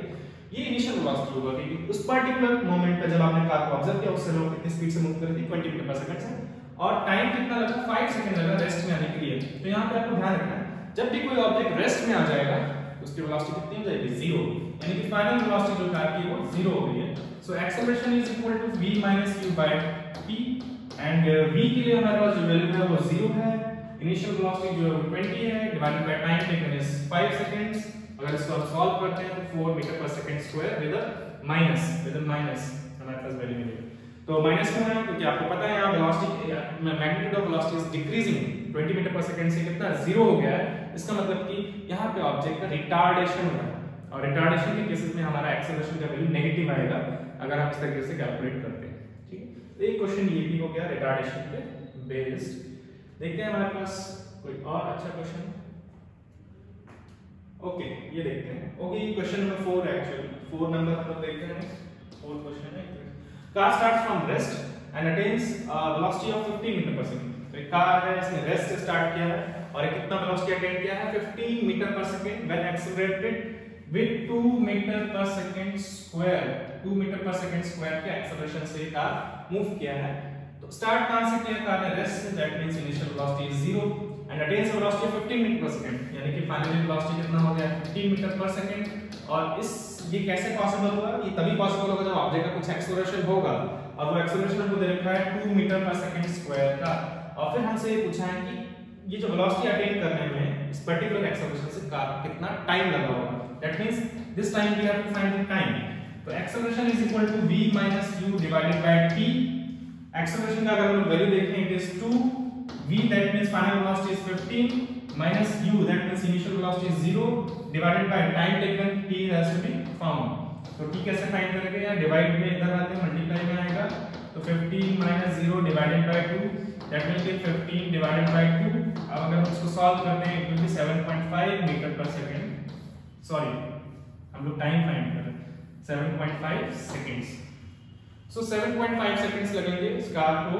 ये इनिशियल वेलोसिटी होगा, क्योंकि उस पर्टिकुलर मोमेंट पे जब आपने कार को ऑब्जर्व किया उस समय कितनी स्पीड से मूव कर रही थी 20 मीटर पर सेकंड से, और टाइम कितना लगा 5 सेकंड लगा रेस्ट में आने के लिए। तो यहाँ पे आपको ध्यान रखना है जब भी कोई ऑब्जेक्ट रेस्ट में आ जाएगा तो उसकी वेलोसिटी कितनी हो जाएगी, 0, यानी कि फाइनल वेलोसिटी जो कार की वो 0 हो गई है। So acceleration is equal to v minus u by t, and v के लिए हमारे पास जो वैल्यू है वो 0 है, इनिशियल वेलोसिटी जो है वो 20 है, divided by time taken is 5 seconds. अगर इसको हम सॉल्व करते हैं तो 4 metre per second square with a minus हमारे पास वैल्यू मिलेगी। तो माइनस क्यों है, क्योंकि आपको पता है यहाँ velocity magnitude of velocity is decreasing 20 metre per second से कितना 0 हो गया है, इसका मतलब कि यहाँ पे ऑब्जेक्ट का रिटार्डेशन हो रहा है, और रिटार्डेशन के केसेस में हमारा एक्सेलरेशन का वैल्यू नेगेटिव आएगा अगर हम इस तरीके से कैलकुलेट करते हैं। ठीक है, तो एक क्वेश्चन ये भी हो गया रिटार्डेशन पे बेस्ड। देखते हैं हमारे पास कोई और अच्छा क्वेश्चन। ओके, ये देखते हैं। ओके, ये क्वेश्चन नंबर 4 है, एक्चुअली 4 नंबर हम लोग देखते हैं। 4th क्वेश्चन है, car starts from rest and attains velocity of 15 metre per second. तो एक कार है, इसने रेस्ट से स्टार्ट किया है और कितना वेलोसिटी अटेन किया है 15 metre per second when accelerated with 2 metre per second square, 2 metre per second square के एक्सेलरेशन से कार मूव किया है। तो स्टार्ट कहां से किया कार ने, रेस्ट से, that means initial velocity is 0 and attains velocity of 15 metre per second, यानी कि फाइनल वेलोसिटी कितना हो गया 15 मीटर पर सेकंड। और इस ये कैसे पॉसिबल हुआ, ये तभी पॉसिबल होगा जब ऑब्जेक्ट का कुछ एक्सेलरेशन होगा, और वो एक्सेलरेशन हमको दे रखा है 2 मीटर पर सेकंड स्क्वायर का, और फिर हमसे ये पूछा है कि ये जो वेलोसिटी अटेन करने में इस पर्टिकुलर एक्सेलरेशन से कार कितना टाइम लगा होगा, that means this time we have to find the time. तो acceleration is equal to v minus u divided by t। Acceleration का अगर हम वैल्यू देखें it is 2, v that means final velocity is 15 minus u that means initial velocity is 0 divided by time taken t has to be found. तो t कैसे find करेंगे, या divide में इधर आते हैं मल्टीप्लाई में आएगा, तो 15 minus 0 divided bye 2 that means 15 divided by 2। अब अगर हम इसको सॉल्व करते हैं it will be 7.5 metre per second, sorry हम लोग टाइम फाइंड कर रहे हैं 7.5 सेकंड्स। सो 7.5 सेकंड्स लगेंगे इस कार को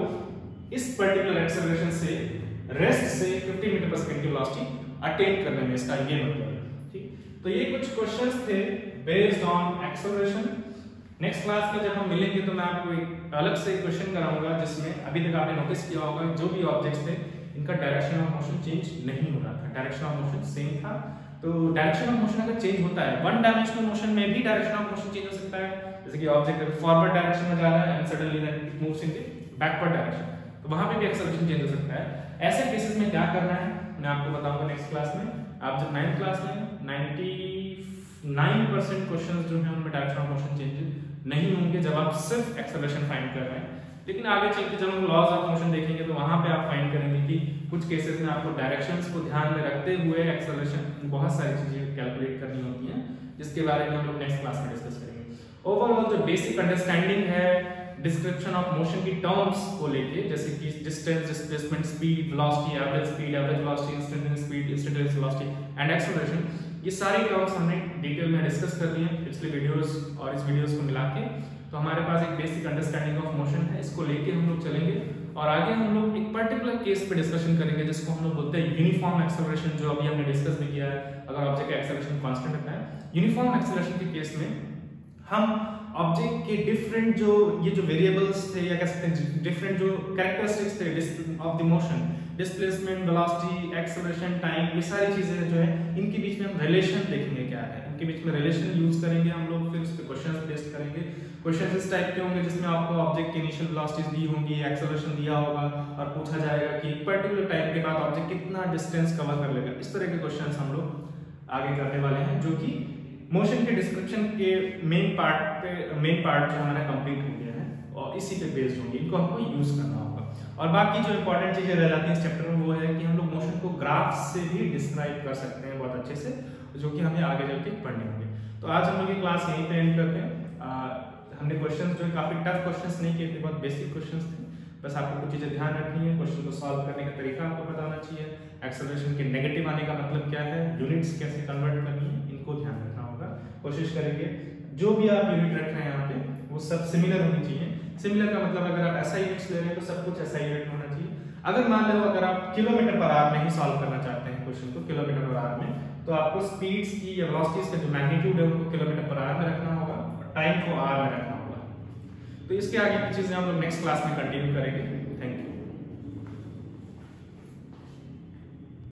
इस पर्टिकुलर एक्सेलरेशन से रेस्ट से 50 मीटर पर सेकंड की वेलोसिटी अटेन करने में, इसका ये मतलब है। ठीक, तो ये कुछ क्वेश्चंस थे based on acceleration. Next class में जब हम मिलेंगे तो मैं आपको एक अलग से क्वेश्चन कराऊंगा जिसमें अभी तक आपने नोटिस किया होगा जो भी ऑब्जेक्ट्स थे इनका डायरेक्शन ऑफ मोशन चेंज नहीं हो रहा था, डायरेक्शन ऑफ मोशन सेम था। तो डायरेक्शन ऑफ मोशन अगर चेंज होता है, वन डायमेंशनल मोशन में भी डायरेक्शन ऑफ मोशन चेंज हो सकता है, जैसे कि ऑब्जेक्ट फॉरवर्ड डायरेक्शन में जा रहा है and suddenly then it moves in the backward direction, तो वहां पे भी एक्सेलरेशन चेंज हो सकता है। ऐसे केसेस में क्या करना है मैं आपको बताऊंगा नेक्स्ट क्लास में। आप जब 9th क्लास में 99% क्वेश्चंस जो है उनमें डायरेक्शन ऑफ मोशन चेंज नहीं होंगे जब आप सिर्फ एक्सेलरेशन फाइंड कर रहे हैं। लेकिन आगे चल के जब हम लॉज ऑफ मोशन देखेंगे तो वहां पे आप फाइंड करेंगे कि कुछ केसेस में आपको डायरेक्शंस को ध्यान में रखते हुए एक्सेलरेशन बहुत सारी चीजें कैलकुलेट करनी होती हैं, जिसके बारे में हम लोग नेक्स्ट क्लास में डिस्कस करेंगे। ओवरऑल जो बेसिक अंडरस्टैंडिंग है डिस्क्रिप्शन ऑफ मोशन की टर्म्स को लेके, जैसे कि distance, displacement, speed, velocity, average velocity, instantaneous speed, instantaneous velocity and acceleration, ये सारी टर्म्स हमने डिटेल में डिस्कस कर ली है पिछले वीडियोस और इस वीडियोस को मिला के। तो हमारे पास एक बेसिक अंडरस्टैंडिंग ऑफ मोशन है, इसको लेके हम लोग चलेंगे और आगे हम लोग एक पर्टिकुलर केस पे डिस्कशन करेंगे जिसको हम लोग बोलते हैं यूनिफॉर्म एक्सेलरेशन, जो अभी हमने डिस्कस भी किया है। अगर ऑब्जेक्ट का एक्सेलरेशन कांस्टेंट रखना है, यूनिफॉर्म एक्सेलरेशन के केस में हम ऑब्जेक्ट के डिफरेंट जो ये जो वेरिएबल्स थे या कह सकते हैं डिफरेंट जो कैरेक्टरिस्टिक्स थे of the motion, displacement, velocity, acceleration, time, ये सारी चीजें जो है इनके बीच में हम रिलेशन देखेंगे क्या है, इनके बीच में रिलेशन यूज करेंगे हम लोग, फिर उस पे क्वेश्चंस बेस्ड करेंगे। क्वेश्चंस इस टाइप के होंगे जिसमें आपको ऑब्जेक्ट की इनिशियल वेलोसिटीज दी होंगी, एक्सेलरेशन दिया होगा और पूछा जाएगा कि पर्टिकुलर टाइम के बाद ऑब्जेक्ट कितना डिस्टेंस कवर कर लेगा। इस तरह के क्वेश्चंस हम लोग आगे करने वाले हैं, जो कि मोशन के डिस्क्रिप्शन के मेन पार्ट जो हमारा कंप्लीट हो गया है और इसी पे बेस्ड होंगे, इनको हमको यूज करना होगा। और बाकी जो इंपॉर्टेंट चीजें रह जाती हैं इस चैप्टर में वो है कि हम लोग मोशन को ग्राफ से भी डिस्क्राइब कर सकते हैं बहुत अच्छे से, जो कि हमें आगे चल के पढ़ने होंगे। तो आज हम लोग ये क्लास यहीं पे एंड करते हैं। हमने क्वेश्चंस जो है काफी टफ क्वेश्चंस नहीं किए थे, बहुत बेसिक क्वेश्चंस थे। बस आपको कुछ चीजें ध्यान रखनी है, क्वेश्चन को सॉल्व करने का तरीका आपको पता होना चाहिए, एक्सेलरेशन के नेगेटिव आने का मतलब क्या है, यूनिट्स कैसे कन्वर्ट करनी है, इनको ध्यान रखना होगा। कोशिश करेंगे जो भी आप यूनिट रख रहे हैं यहाँ पे वो सब सिमिलर होनी चाहिए। सिमिलर का मतलब अगर आप ऐसा यूनिट्स ले रहे हैं तो सब कुछ ऐसा यूनिट होना चाहिए। अगर मान लो अगर आप किलोमीटर पर आवर में ही सॉल्व करना चाहते हैं क्वेश्चन को किलोमीटर पर आवर में, तो आपको स्पीड्स की या वेलोसिटीज का जो मैग्नीट्यूड है उनको किलोमीटर पर आवर में रखना होगा और टाइम को आवर में रखना होगा। तो इसके आगे की चीजें हम लोग नेक्स्ट क्लास में कंटिन्यू करेंगे। Thank you.